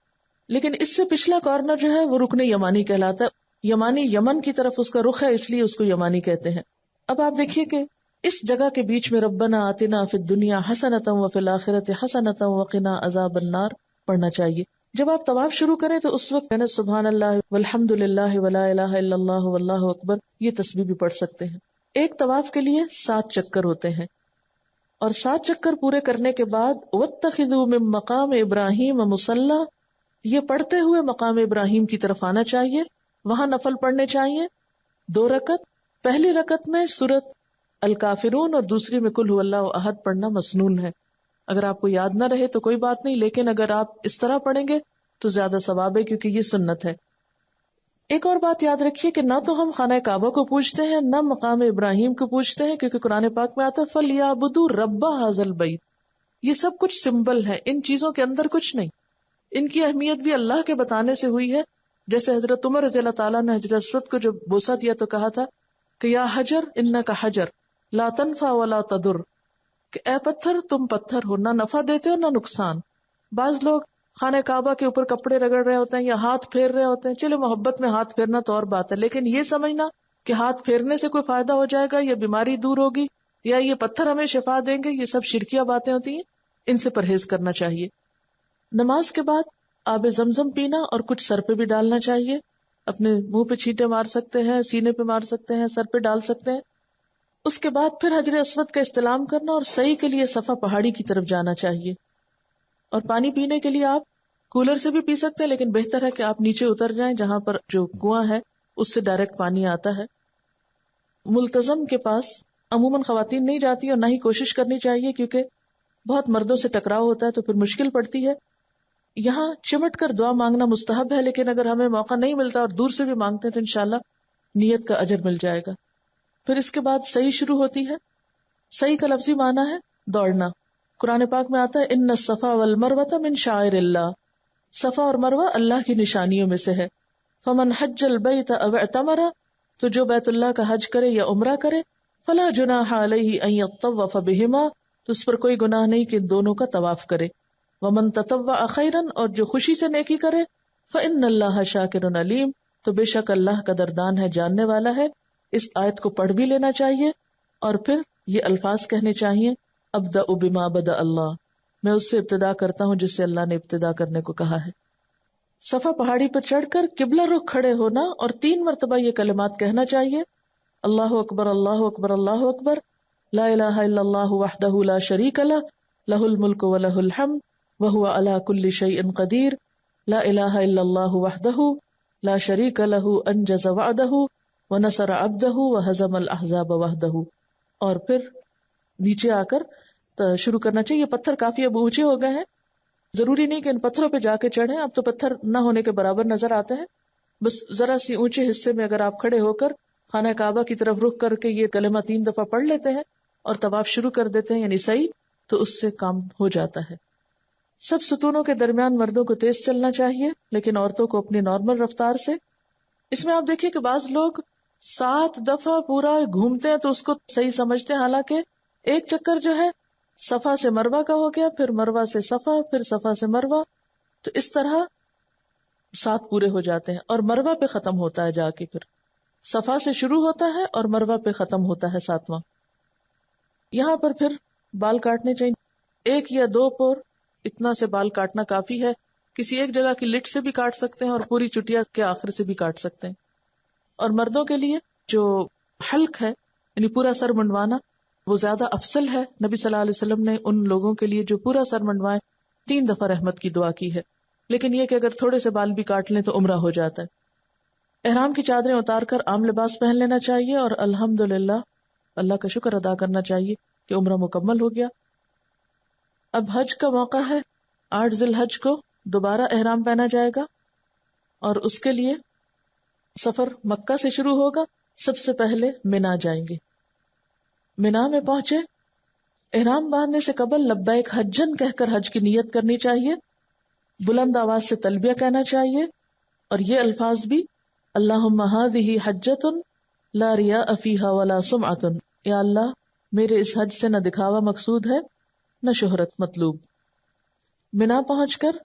لیکن اس سے پچھلا کارنر جو ہے وہ رکن یمانی کہلاتا ہے. یمانی یمن کی طرف اس کا رخ ہے، اس لیے اس کو یمانی کہتے ہیں. اب آپ دیکھیے کہ اس جگہ کے بیچ میں ربنا آتنا فی الدنیا حسنۃ وفی الآخرۃ حسنۃ وقنا عذاب النار پڑھنا چاہیے. جب آپ طواف شروع کریں تو اس وقت سبحان اللہ والحمد للہ ولا الہ الا اللہ واللہ اکبر یہ تسبیح بھی پڑھ سکتے ہیں. ایک طواف کے لیے 7 چکر ہوتے ہیں، اور 7 چکر پورے کرنے کے بعد واتخذوا من مقام ابراہیم مصلی، یہ پڑھتے ہوئے مقام ابراہیم کی طرف آنا چاہیے، وہاں نفل پڑھنے چاہیے 2 رکعت. پہلی رکعت میں سورۃ الکافرون اور دوسری میں قل هو اللہ احد پڑھنا مسنون ہے. اگر آپ کو یاد نہ رہے تو کوئی بات نہیں، لیکن اگر آپ اس طرح پڑھیں گے تو زیادہ ثواب ہے کیونکہ یہ سنت ہے. ایک اور بات یاد رکھیے کہ نہ تو ہم خانہ کعبہ کو پوجتے ہیں نہ مقام ابراہیم کو پوجتے ہیں، کیونکہ قرآن پاک میں آتا ہے فَلْيَعْبُدُوا رَبَّ هَذَا الْبَيْتِ. یہ سب کچھ سمبل ہے، ان چیزوں کے اندر کچھ نہیں. ان کی اہمیت بھی اللہ کے بتانے سے ہوئی ہے. جیسے حضرت عمر رضی اللہ تعالیٰ نے حجر اسود کو جب بوسہ دیا تو کہا تھا کہ یا حجر انک حجر لا تنفع ولا تضر، کہ اے پتھر تم پتھر ہو، نہ نفع دیتے ہو نہ نقصان. بعض لوگ خانہ کعبہ کے اوپر کپڑے رگڑ رہے ہوتے ہیں یا ہاتھ پھیر رہے ہوتے ہیں، چلے محبت میں ہاتھ پھیرنا تو اور بات ہے، لیکن یہ سمجھنا کہ ہاتھ پھیرنے سے کوئی فائدہ ہو جائے گا یا بیماری دور ہوگی یا یہ پتھر ہمیں شفا دیں گے، یہ سب شرکیہ باتیں ہوتی ہیں، ان سے پرہیز کرنا چاہیے. نماز کے بعد آب زمزم پینا اور کچھ سر پہ بھی ڈالنا چاہیے. اپنے منہ پہ چھینٹے مار سکتے ہیں، سینے پہ مار سکتے ہیں، سر پہ ڈال سکتے ہیں. اس کے بعد پھر حجر اسود کا استلام کرنا اور سعی کے لیے صفا پہاڑی کی طرف جانا چاہیے. اور پانی پینے کے لیے آپ کولر سے بھی پی سکتے ہیں، لیکن بہتر ہے کہ آپ نیچے اتر جائیں جہاں پر جو کنواں ہے اس سے ڈائریکٹ پانی آتا ہے. ملتزم کے پاس عموماً خواتین نہیں جاتی اور نہ ہی کوشش کرنی چاہیے، کیونکہ بہت مردوں سے ٹکراؤ ہوتا ہے تو پھر مشکل پڑتی ہے. یہاں چمٹ کر دعا مانگنا مستحب ہے، لیکن اگر ہمیں موقع نہیں ملتا اور دور سے بھی مانگتے ہیں تو انشاءاللہ نیت کا اجر مل جائے گا. پھر اس کے بعد سعی شروع ہوتی ہے. سعی کا لفظی معنی ہے دوڑنا. قرآن پاک میں آتا ہے ان الصفا والمروہ من شعائر اللہ، صفا اور مروہ اللہ کی نشانیوں میں سے ہے. فمن حج البیت او اعتمر، تو جو بیت اللہ کا حج کرے یا عمرہ کرے، فلا جناح علیہ ان یطوف بہما، تو اس پر کوئی گناہ نہیں کہ دونوں کا طواف کرے. ومن تطوع خیرا، اور جو خوشی سے نیکی کرے، فإن اللہ شاکر علیم، تو بے شک اللہ قدردان ہے، جاننے والا ہے. اس آیت کو پڑھ بھی لینا چاہیے اور پھر یہ الفاظ کہنے چاہیے ابدأ بما بدأ اللہ، میں اس سے ابتدا کرتا ہوں جس سے اللہ نے ابتدا کرنے کو کہا ہے. صفا پہاڑی پر چڑھ کر قبلہ رخ کھڑے ہونا اور 3 مرتبہ یہ کلمات کہنا چاہیے اللہ اکبر اللہ اکبر اللہ اکبر، لا الہ الا اللہ وحدہ لا شریک لہ، لہ الملک ولہ الحمد وہو علی کل شیء قدیر، لا الہ الا اللہ وحدہ لا شریک لہ انجز وعدہ ونصر عبدہ وہزم الاحزاب وحدہ. اور پھر نیچے آ کر شروع کرنا چاہیے. یہ پتھر کافی اب اونچے ہو گئے ہیں، ضروری نہیں کہ ان پتھروں پہ جا کے چڑھیں، اب تو پتھر نہ ہونے کے برابر نظر آتے ہیں. بس ذرا سی اونچے حصے میں اگر آپ کھڑے ہو کر خانہ کعبہ کی طرف رخ کر کے یہ کلمہ 3 دفعہ پڑھ لیتے ہیں اور طواف شروع کر دیتے ہیں، یعنی صحیح، تو اس سے کام ہو جاتا ہے. سب ستونوں کے درمیان مردوں کو تیز چلنا چاہیے، لیکن عورتوں کو اپنی نارمل رفتار سے. اس میں آپ دیکھیے کہ بعض لوگ 7 دفعہ پورا گھومتے ہیں تو اس کو صحیح سمجھتے ہیں، حالانکہ ایک چکر جو ہے صفا سے مروہ کا ہو گیا، پھر مروہ سے صفا، پھر صفا سے مروہ، تو اس طرح 7 پورے ہو جاتے ہیں. اور مروہ پہ ختم ہوتا ہے جا کے، پھر صفا سے شروع ہوتا ہے اور مروہ پہ ختم ہوتا ہے 7واں. یہاں پر پھر بال کاٹنے چاہیے، 1 یا 2 پور اتنا سے بال کاٹنا کافی ہے. کسی ایک جگہ کی لٹ سے بھی کاٹ سکتے ہیں اور پوری چٹیا کے آخر سے بھی کاٹ سکتے ہیں. اور مردوں کے لیے جو حلق ہے یعنی پورا سر منڈوانا وہ زیادہ افضل ہے. نبی صلی اللہ علیہ وسلم نے ان لوگوں کے لیے جو پورا سر منڈوائے 3 دفعہ رحمت کی دعا کی ہے، لیکن یہ کہ اگر تھوڑے سے بال بھی کاٹ لیں تو عمرہ ہو جاتا ہے. احرام کی چادریں اتار کر عام لباس پہن لینا چاہیے اور الحمدللہ اللہ کا شکر ادا کرنا چاہیے کہ عمرہ مکمل ہو گیا. اب حج کا موقع ہے، 8 ذی الحج کو دوبارہ احرام پہنا جائے گا اور اس کے لیے سفر مکہ سے شروع ہوگا. سب سے پہلے مینا جائیں گے. مینا میں پہنچے احرام باندھنے سے قبل لبیک حجن کہہ کر حج کی نیت کرنی چاہیے، بلند آواز سے تلبیہ کہنا چاہیے، اور یہ الفاظ بھی اللہم ہذہ حجۃ لا ریاء فیہا ولا سمعۃ، یا اللہ میرے اس حج سے نہ دکھاوا مقصود ہے نہ شہرت مطلوب۔ منا پہنچ کر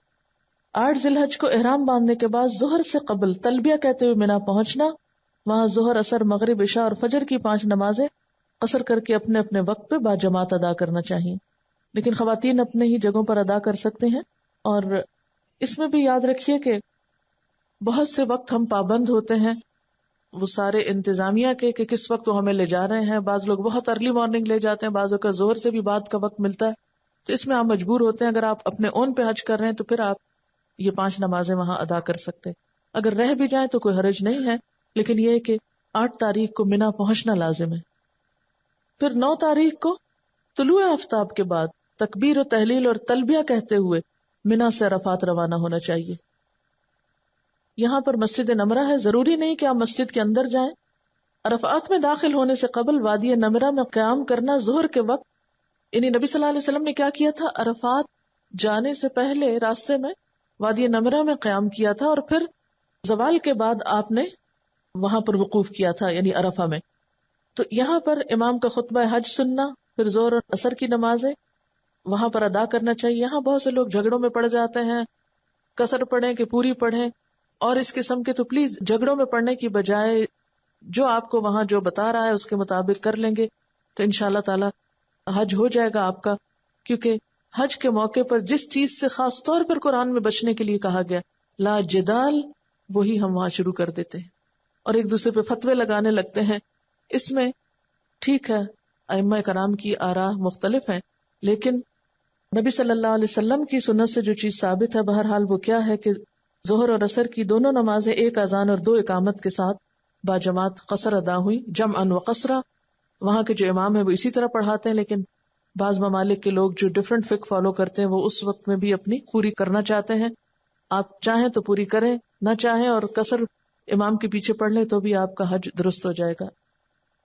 8 ذی الحج کو احرام باندھنے کے بعد ظہر سے قبل تلبیہ کہتے ہوئے منا پہنچنا، وہاں ظہر، عصر، مغرب، عشاء اور فجر کی 5 نمازیں قصر کر کے اپنے اپنے وقت پہ باجماعت ادا کرنا چاہیے، لیکن خواتین اپنے ہی جگہوں پر ادا کر سکتے ہیں۔ اور اس میں بھی یاد رکھیے کہ بہت سے وقت ہم پابند ہوتے ہیں وہ سارے انتظامیہ کے کہ کس وقت وہ ہمیں لے جا رہے ہیں، بعض لوگ بہت ارلی مارننگ لے جاتے ہیں، بعضوں کا ظہر سے بھی بعد کا وقت ملتا ہے، تو اس میں آپ مجبور ہوتے ہیں، اگر آپ اپنے اون پہ حج کر رہے ہیں تو پھر آپ یہ 5 نمازیں وہاں ادا کر سکتے، اگر رہ بھی جائیں تو کوئی حرج نہیں ہے، لیکن یہ ہے کہ 8 تاریخ کو منا پہنچنا لازم ہے۔ پھر 9 تاریخ کو طلوع آفتاب کے بعد تکبیر و تحلیل اور تلبیہ کہتے ہوئے منا سے عرفات روانہ ہونا چاہیے۔ یہاں پر مسجد نمرہ ہے، ضروری نہیں کہ آپ مسجد کے اندر جائیں۔ عرفات میں داخل ہونے سے قبل وادی نمرہ میں قیام کرنا ظہر کے وقت، یعنی نبی صلی اللہ علیہ وسلم نے کیا کیا تھا، عرفات جانے سے پہلے راستے میں وادی نمرہ میں قیام کیا تھا، اور پھر زوال کے بعد آپ نے وہاں پر وقوف کیا تھا، یعنی عرفہ میں۔ تو یہاں پر امام کا خطبہ حج سننا، پھر ظہر اور عصر کی نمازیں وہاں پر ادا کرنا چاہیے۔ یہاں بہت سے لوگ جھگڑوں میں پڑ جاتے ہیں، قصر پڑھیں کہ پوری پڑھیں، اور اس قسم کے، تو پلیز جھگڑوں میں پڑھنے کی بجائے جو آپ کو وہاں جو بتا رہا ہے اس کے مطابق کر لیں گے تو انشاءاللہ تعالی حج ہو جائے گا آپ کا، کیونکہ حج کے موقع پر جس چیز سے خاص طور پر قرآن میں بچنے کے لیے کہا گیا لا جدال، وہی ہم وہاں شروع کر دیتے ہیں اور ایک دوسرے پہ فتوے لگانے لگتے ہیں۔ اس میں ٹھیک ہے ائمہ کرام کی آراء مختلف ہیں، لیکن نبی صلی اللہ علیہ وسلم کی سنت سے جو چیز ثابت ہے بہرحال وہ کیا ہے کہ ظہر اور عصر کی دونوں نمازیں 1 اذان اور 2 اقامت کے ساتھ باجماعت قصر ادا ہوئی، جمعا و قصرا۔ وہاں کے جو امام ہیں وہ اسی طرح پڑھاتے ہیں، لیکن بعض ممالک کے لوگ جو ڈفرینٹ فقہ فالو کرتے ہیں وہ اس وقت میں بھی اپنی پوری کرنا چاہتے ہیں۔ آپ چاہیں تو پوری کریں، نہ چاہیں اور قصر امام کے پیچھے پڑھ لیں تو بھی آپ کا حج درست ہو جائے گا۔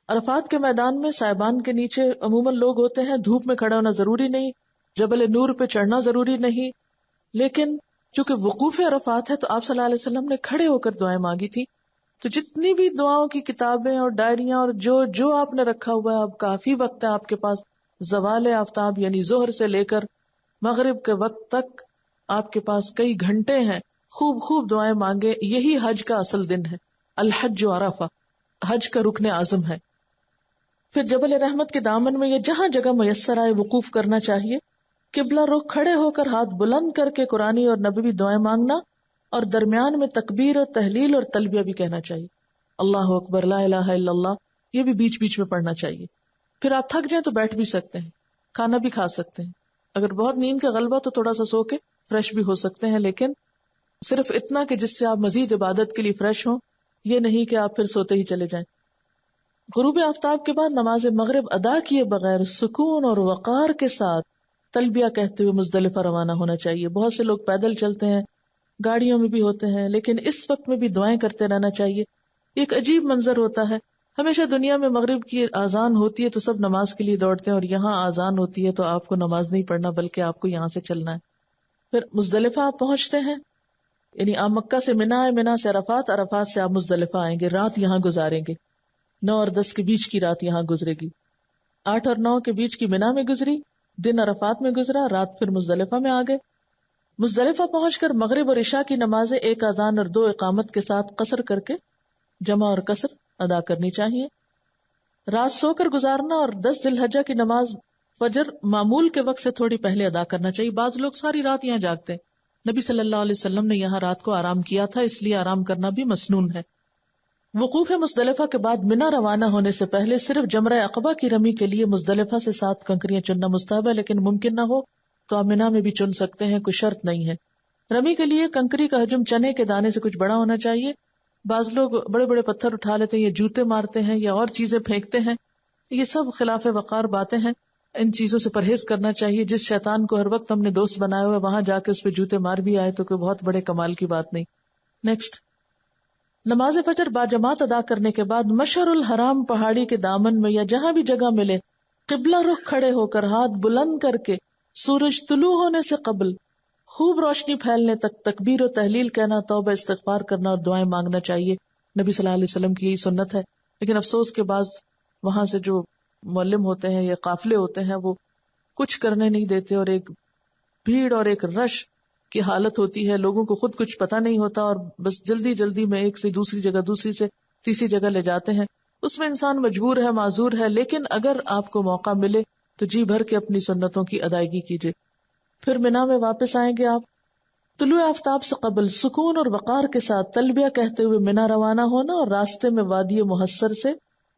عرفات کے میدان میں سائبان کے نیچے عموماً لوگ ہوتے ہیں، دھوپ میں کھڑا ہونا ضروری نہیں، جبل نور پہ چڑھنا ضروری نہیں، لیکن چونکہ وقوف عرفات ہے تو آپ صلی اللہ علیہ وسلم نے کھڑے ہو کر دعائیں مانگی تھی، تو جتنی بھی دعاؤں کی کتابیں اور ڈائریاں اور جو آپ نے رکھا ہوا ہے، اب کافی وقت ہے آپ کے پاس، زوال آفتاب یعنی ظہر سے لے کر مغرب کے وقت تک آپ کے پاس کئی گھنٹے ہیں، خوب دعائیں مانگے، یہی حج کا اصل دن ہے، الحج عرفہ، حج کا رکن اعظم ہے۔ پھر جبل رحمت کے دامن میں یا جہاں جگہ میسر آئے وقوف کرنا چاہیے، قبلہ رخ کھڑے ہو کر ہاتھ بلند کر کے قرآنی اور نبوی دعائیں مانگنا، اور درمیان میں تکبیر اور تحلیل اور تلبیہ بھی کہنا چاہیے، اللہ اکبر، لا الہ الا اللہ، یہ بھی بیچ بیچ میں پڑھنا چاہیے۔ پھر آپ تھک جائیں تو بیٹھ بھی سکتے ہیں، کھانا بھی کھا سکتے ہیں، اگر بہت نیند کا غلبہ تو تھوڑا سا سو کے فریش بھی ہو سکتے ہیں، لیکن صرف اتنا کہ جس سے آپ مزید عبادت کے لیے فریش ہوں، یہ نہیں کہ آپ پھر سوتے ہی چلے جائیں۔ غروب آفتاب کے بعد نماز مغرب ادا کیے بغیر سکون اور وقار کے ساتھ تلبیہ کہتے ہوئے مزدلفہ روانہ ہونا چاہیے۔ بہت سے لوگ پیدل چلتے ہیں، گاڑیوں میں بھی ہوتے ہیں، لیکن اس وقت میں بھی دعائیں کرتے رہنا چاہیے۔ ایک عجیب منظر ہوتا ہے، ہمیشہ دنیا میں مغرب کی اذان ہوتی ہے تو سب نماز کے لیے دوڑتے ہیں، اور یہاں اذان ہوتی ہے تو آپ کو نماز نہیں پڑھنا بلکہ آپ کو یہاں سے چلنا ہے۔ پھر مزدلفہ آپ پہنچتے ہیں، یعنی آپ مکہ سے منا ہے، منا سے عرفات، عرفات سے آپ مزدلفہ آئیں گے، رات یہاں گزاریں گے، 9 اور 10 کے بیچ کی رات یہاں گزرے گی، 8 اور 9 کے بیچ کی منا میں گزری، دن عرفات میں گزرا، رات پھر مزدلفہ میں آ گئے۔ مزدلفہ پہنچ کر مغرب اور عشاء کی نمازیں 1 اذان اور 2 اقامت کے ساتھ قصر کر کے جمع اور قصر ادا کرنی چاہیے۔ رات سو کر گزارنا اور 10 ذی الحجہ کی نماز فجر معمول کے وقت سے تھوڑی پہلے ادا کرنا چاہیے۔ بعض لوگ ساری رات یہاں جاگتے ہیں، نبی صلی اللہ علیہ وسلم نے یہاں رات کو آرام کیا تھا، اس لیے آرام کرنا بھی مسنون ہے۔ وقوف مزدلفہ کے بعد منا روانہ ہونے سے پہلے صرف جمرہ عقبہ کی رمی کے لیے مزدلفہ سے 7 کنکریاں چننا مستحب ہے، لیکن ممکن نہ ہو تو آپ منا میں بھی چن سکتے ہیں، کوئی شرط نہیں ہے۔ رمی کے لیے کنکری کا حجم چنے کے دانے سے کچھ بڑا ہونا چاہیے۔ بعض لوگ بڑے بڑے پتھر اٹھا لیتے ہیں، یا جوتے مارتے ہیں، یا اور چیزیں پھینکتے ہیں، یہ سب خلاف وقار باتیں ہیں، ان چیزوں سے پرہیز کرنا چاہیے۔ جس شیطان کو ہر وقت ہم نے دوست بنایا ہوا ہے وہاں جا کے اس پہ جوتے مار بھی آئے تو کوئی بہت بڑے کمال کی بات نہیں۔ نیکسٹ، نماز فجر باجماعت ادا کرنے کے بعد مشعر الحرام پہاڑی کے دامن میں یا جہاں بھی جگہ ملے قبلہ رخ کھڑے ہو کر ہاتھ بلند کر کے سورج طلوع ہونے سے قبل خوب روشنی پھیلنے تک تکبیر و تحلیل کہنا، توبہ استغفار کرنا اور دعائیں مانگنا چاہیے. نبی صلی اللہ علیہ وسلم کی یہی سنت ہے. لیکن افسوس کے بعد وہاں سے جو معلم ہوتے ہیں یا قافلے ہوتے ہیں وہ کچھ کرنے نہیں دیتے، اور ایک بھیڑ اور ایک رش کی حالت ہوتی ہے. لوگوں کو خود کچھ پتہ نہیں ہوتا اور بس جلدی جلدی میں ایک سے دوسری جگہ، دوسری سے تیسری جگہ لے جاتے ہیں. اس میں انسان مجبور ہے، معذور ہے. لیکن اگر آپ کو موقع ملے تو جی بھر کے اپنی سنتوں کی ادائیگی کیجیے. پھر مینا میں واپس آئیں گے آپ. طلوع آفتاب سے قبل سکون اور وقار کے ساتھ تلبیہ کہتے ہوئے مینا روانہ ہونا، اور راستے میں وادی محصر سے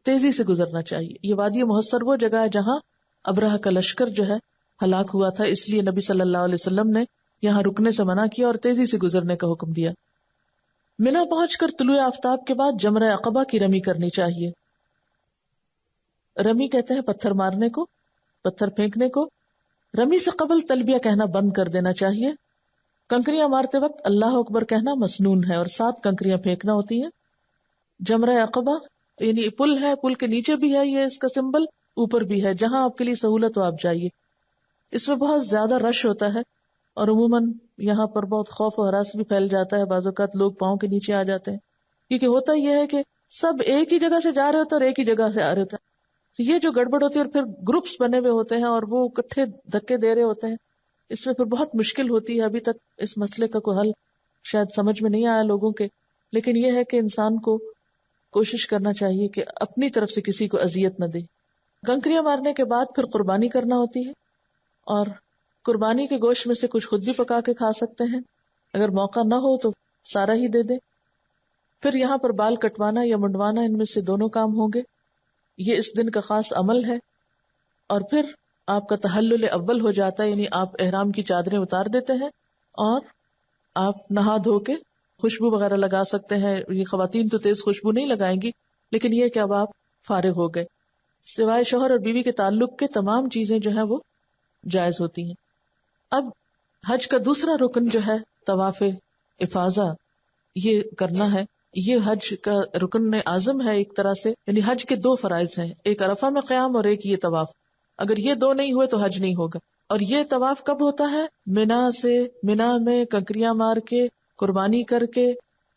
تیزی سے گزرنا چاہیے. یہ وادی محصر وہ جگہ ہے جہاں ابرہہ کا لشکر جو ہے ہلاک ہوا تھا، اس لیے نبی صلی اللہ علیہ وسلم نے یہاں رکنے سے منع کیا اور تیزی سے گزرنے کا حکم دیا. مینا پہنچ کر طلوع آفتاب کے بعد جمرہ عقبہ کی رمی کرنی چاہیے. رمی کہتے ہیں پتھر مارنے کو، پتھر پھینکنے کو. رمی سے قبل تلبیہ کہنا بند کر دینا چاہیے. کنکریاں مارتے وقت اللہ اکبر کہنا مسنون ہے اور 7 کنکریاں پھینکنا ہوتی ہیں. جمرہ عقبہ یعنی پل ہے، پل کے نیچے بھی ہے یہ اس کا سمبل، اوپر بھی ہے. جہاں آپ کے لیے سہولت ہو آپ جائیے. اس میں بہت زیادہ رش ہوتا ہے اور عموماً یہاں پر بہت خوف و ہراس بھی پھیل جاتا ہے. بعض اوقات لوگ پاؤں کے نیچے آ جاتے ہیں، کیونکہ ہوتا یہ ہے کہ سب ایک ہی جگہ سے جا رہے ہوتے ہیں اور ایک ہی جگہ سے آ رہے ہوتے ہیں. تو یہ جو گڑبڑ ہوتی ہے، اور پھر گروپس بنے ہوئے ہوتے ہیں اور وہ اکٹھے دھکے دے رہے ہوتے ہیں، اس میں پھر بہت مشکل ہوتی ہے. ابھی تک اس مسئلے کا کوئی حل شاید سمجھ میں نہیں آیا لوگوں کے. لیکن یہ ہے کہ انسان کو کوشش کرنا چاہیے کہ اپنی طرف سے کسی کو اذیت نہ دے. کنکریاں مارنے کے بعد پھر قربانی کرنا ہوتی ہے، اور قربانی کے گوشت میں سے کچھ خود بھی پکا کے کھا سکتے ہیں. اگر موقع نہ ہو تو سارا ہی دے دیں. پھر یہاں پر بال کٹوانا یا منڈوانا، ان میں سے دونوں کام ہوں گے. یہ اس دن کا خاص عمل ہے. اور پھر آپ کا تحلل اول ہو جاتا ہے، یعنی آپ احرام کی چادریں اتار دیتے ہیں اور آپ نہا دھو کے خوشبو وغیرہ لگا سکتے ہیں. یہ خواتین تو تیز خوشبو نہیں لگائیں گی، لیکن یہ کہ اب آپ فارغ ہو گئے. سوائے شوہر اور بیوی کے تعلق کے تمام چیزیں جو ہیں وہ جائز ہوتی ہیں. اب حج کا دوسرا رکن جو ہے طواف افاضہ، یہ کرنا ہے. یہ حج کا رکن اعظم ہے ایک طرح سے. یعنی حج کے 2 فرائض ہیں، ایک عرفہ میں قیام اور ایک یہ طواف. اگر یہ 2 نہیں ہوئے تو حج نہیں ہوگا. اور یہ طواف کب ہوتا ہے؟ منا میں کنکریاں مار کے، قربانی کر کے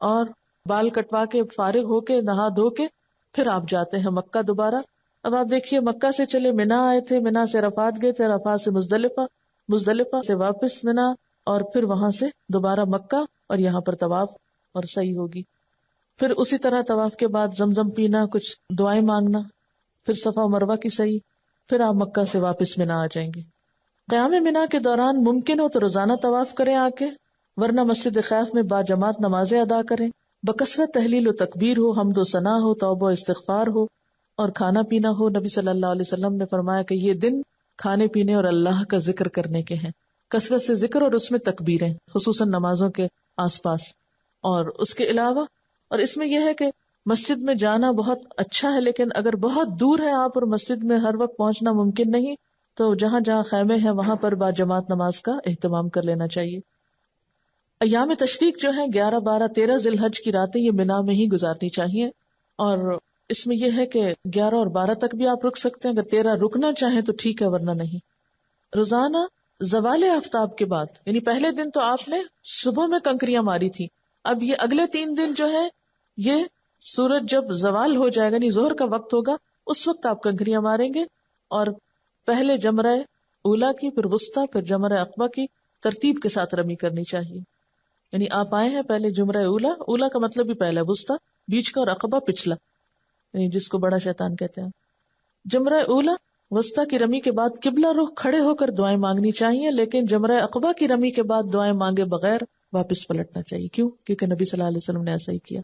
اور بال کٹوا کے فارغ ہو کے نہا دھو کے پھر آپ جاتے ہیں مکہ دوبارہ. اب آپ دیکھیے، مکہ سے چلے منا آئے تھے، منا سے عرفات گئے تھے، عرفات سے مزدلفہ سے واپس منا، اور پھر وہاں سے دوبارہ مکہ، اور یہاں پر طواف اور سعی ہوگی. پھر اسی طرح طواف کے بعد زمزم پینا، کچھ دعائیں مانگنا، پھر صفا و مروہ کی سعی، پھر آپ مکہ سے واپس منا آ جائیں گے. قیام منا کے دوران ممکن ہو تو روزانہ طواف کریں آ کے، ورنہ مسجد خیف میں با جماعت نمازیں ادا کریں. بکثرت تحلیل و تکبیر ہو، حمد و ثنا ہو، توبہ و استغفار ہو، اور کھانا پینا ہو. نبی صلی اللہ علیہ وسلم نے فرمایا کہ یہ دن کھانے پینے اور اللہ کا ذکر کرنے کے ہیں. کثرت سے ذکر اور اس میں تکبیریں، خصوصاً نمازوں کے آس پاس. اور اس کے علاوہ، اور اس میں یہ ہے کہ مسجد میں جانا بہت اچھا ہے، لیکن اگر بہت دور ہے آپ اور مسجد میں ہر وقت پہنچنا ممکن نہیں، تو جہاں جہاں خیمے ہیں وہاں پر با جماعت نماز کا اہتمام کر لینا چاہیے. ایام تشریق جو ہیں 11، 12، 13 ذی الحج کی راتیں یہ منا میں ہی گزارنی چاہیے. اور اس میں یہ ہے کہ 11 اور 12 تک بھی آپ رک سکتے ہیں. اگر 13 رکنا چاہیں تو ٹھیک ہے، ورنہ نہیں. روزانہ زوال آفتاب کے بعد، یعنی پہلے دن تو آپ نے صبح میں کنکریاں ماری تھی، اب یہ اگلے 3 دن جو ہے یہ سورج جب زوال ہو جائے گا، یعنی ظہر کا وقت ہوگا، اس وقت آپ کنکریاں ماریں گے. اور پہلے جمرہ اولا کی، پھر وسطی، پھر جمرہ عقبہ کی ترتیب کے ساتھ رمی کرنی چاہیے. یعنی آپ آئے ہیں پہلے جمرہ اولا کا مطلب بھی پہلا، وسطی بیچ کا، اور عقبہ پچھلا، یعنی جس کو بڑا شیطان کہتے ہیں. جمرہ اولا وسطی کی رمی کے بعد قبلہ رخ کھڑے ہو کر دعائیں مانگنی چاہیے، لیکن جمرہ عقبہ کی رمی کے بعد دعائیں مانگے بغیر واپس پلٹنا چاہیے. کیوں؟ کیونکہ نبی صلی اللہ علیہ وسلم نے ایسا ہی کیا.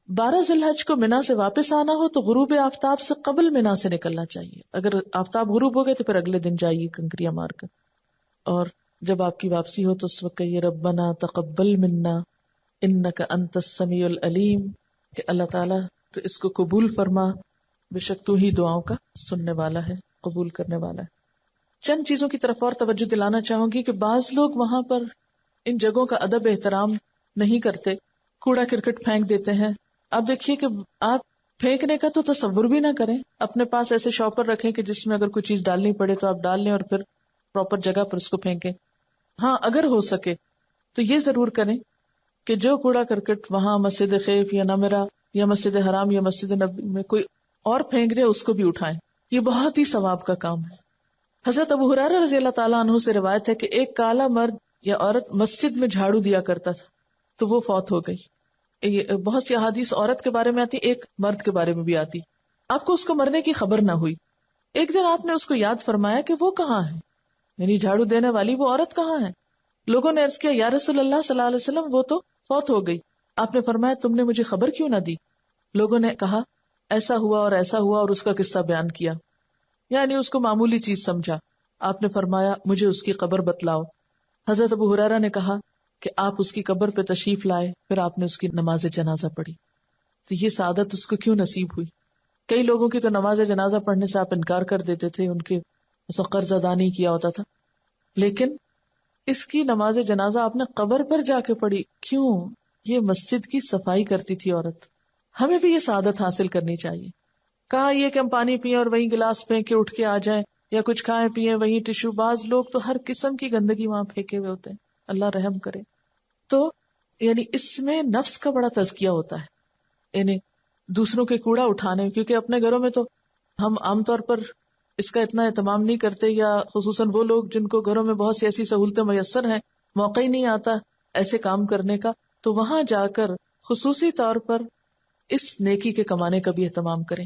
12 ذی الحج کو منا سے واپس آنا ہو تو غروب آفتاب سے قبل منا سے نکلنا چاہیے. اگر آفتاب غروب ہو گئے تو پھر اگلے دن جائیے کنکریاں مار کر. اور جب آپ کی واپسی ہو تو اس وقت کہیے ربنا تقبل منا انک انت السمیع العلیم، کہ اللہ تعالیٰ تو اس کو قبول فرما، بے شک تو ہی دعاؤں کا سننے والا ہے، قبول کرنے والا ہے. چند چیزوں کی طرف اور توجہ دلانا چاہوں گی کہ بعض لوگ وہاں پر ان جگہوں کا ادب احترام نہیں کرتے، کوڑا کرکٹ پھینک دیتے ہیں. آپ دیکھیے کہ آپ پھینکنے کا تو تصور بھی نہ کریں، اپنے پاس ایسے شاپر رکھیں کہ جس میں اگر کوئی چیز ڈالنی پڑے تو آپ ڈال لیں اور پھر پراپر جگہ پر اس کو پھینکیں. ہاں اگر ہو سکے تو یہ ضرور کریں کہ جو کوڑا کرکٹ وہاں مسجد خیف یا نمرہ یا مسجد حرام یا مسجد نبی میں کوئی اور پھینک دے اس کو بھی اٹھائیں. یہ بہت ہی ثواب کا کام ہے. حضرت ابو ہریرہ رضی اللہ تعالیٰ عنہ سے روایت ہے کہ ایک کالا مرد یا عورت مسجد میں جھاڑو دیا کرتا تھا تو وہ فوت ہو گئی. یہ بہت سی احادیث عورت کے بارے میں آتی، ایک مرد کے بارے میں بھی آتی. آپ کو اس کو مرنے کی خبر نہ ہوئی. ایک دن آپ نے اس کو یاد فرمایا کہ وہ کہاں ہے، یعنی جھاڑو دینے والی وہ عورت کہاں ہے. لوگوں نے عرض کیا یا رسول اللہ صلی اللہ علیہ وسلم وہ تو فوت ہو گئی. آپ نے فرمایا تم نے مجھے خبر کیوں نہ دی؟ لوگوں نے کہا ایسا ہوا اور ایسا ہوا اور اس کا قصہ بیان کیا، یعنی اس کو معمولی چیز سمجھا. آپ نے فرمایا مجھے اس کی قبر بتلاؤ. حضرت ابو ہریرہ نے کہا کہ آپ اس کی قبر پہ تشریف لائے، پھر آپ نے اس کی نماز جنازہ پڑھی. تو یہ سعادت اس کو کیوں نصیب ہوئی؟ کئی لوگوں کی تو نماز جنازہ پڑھنے سے آپ انکار کر دیتے تھے، ان کے قرض ادا نہیں کیا ہوتا تھا، لیکن اس کی نماز جنازہ آپ نے قبر پر جا کے پڑھی. کیوں؟ یہ مسجد کی صفائی کرتی تھی عورت. ہمیں بھی یہ سعادت حاصل کرنی چاہیے. کہاں یہ کہ ہم پانی پیئیں اور وہیں گلاس پھینک کے اٹھ کے آ جائیں، یا کچھ کھائیں پیئیں وہیں ٹشو. بعض لوگ تو ہر قسم کی گندگی وہاں پھینکے ہوئے ہوتے ہیں، اللہ رحم کرے. تو یعنی اس میں نفس کا بڑا تزکیہ ہوتا ہے، یعنی دوسروں کے کوڑا اٹھانے، کیونکہ اپنے گھروں میں تو ہم عام طور پر اس کا اتنا اہتمام نہیں کرتے، یا خصوصاً وہ لوگ جن کو گھروں میں بہت سی ایسی سہولتیں میسر ہیں، موقع ہی نہیں آتا ایسے کام کرنے کا. تو وہاں جا کر خصوصی طور پر اس نیکی کے کمانے کا بھی اہتمام کریں.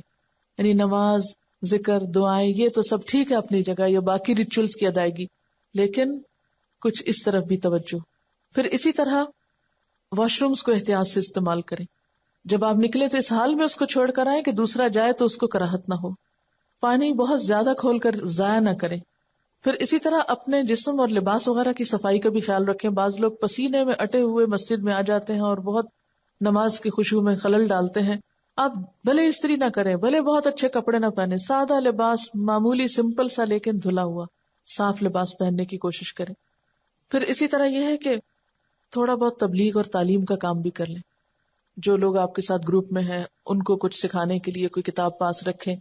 یعنی نماز، ذکر، دعائیں یہ تو سب ٹھیک ہے اپنی جگہ، یا باقی ریچولز کی ادائیگی، لیکن کچھ اس طرف بھی توجہ. پھر اسی طرح واش رومز کو احتیاط سے استعمال کریں. جب آپ نکلے تو اس حال میں اس کو چھوڑ کر آئیں کہ دوسرا جائے تو اس کو کراہت نہ ہو. پانی بہت زیادہ کھول کر ضائع نہ کریں. پھر اسی طرح اپنے جسم اور لباس وغیرہ کی صفائی کا بھی خیال رکھیں. بعض لوگ پسینے میں اٹے ہوئے مسجد میں آ جاتے ہیں اور بہت نماز کی خشوع میں خلل ڈالتے ہیں. آپ بھلے استری نہ کریں، بھلے بہت اچھے کپڑے نہ پہنے، سادہ لباس، معمولی سمپل سا لیکن دھلا ہوا صاف لباس پہننے کی کوشش کریں. پھر اسی طرح یہ ہے کہ تھوڑا بہت تبلیغ اور تعلیم کا کام بھی کر لیں. جو لوگ آپ کے ساتھ گروپ میں ہیں ان کو کچھ سکھانے کے لیے کوئی کتاب پاس رکھیں.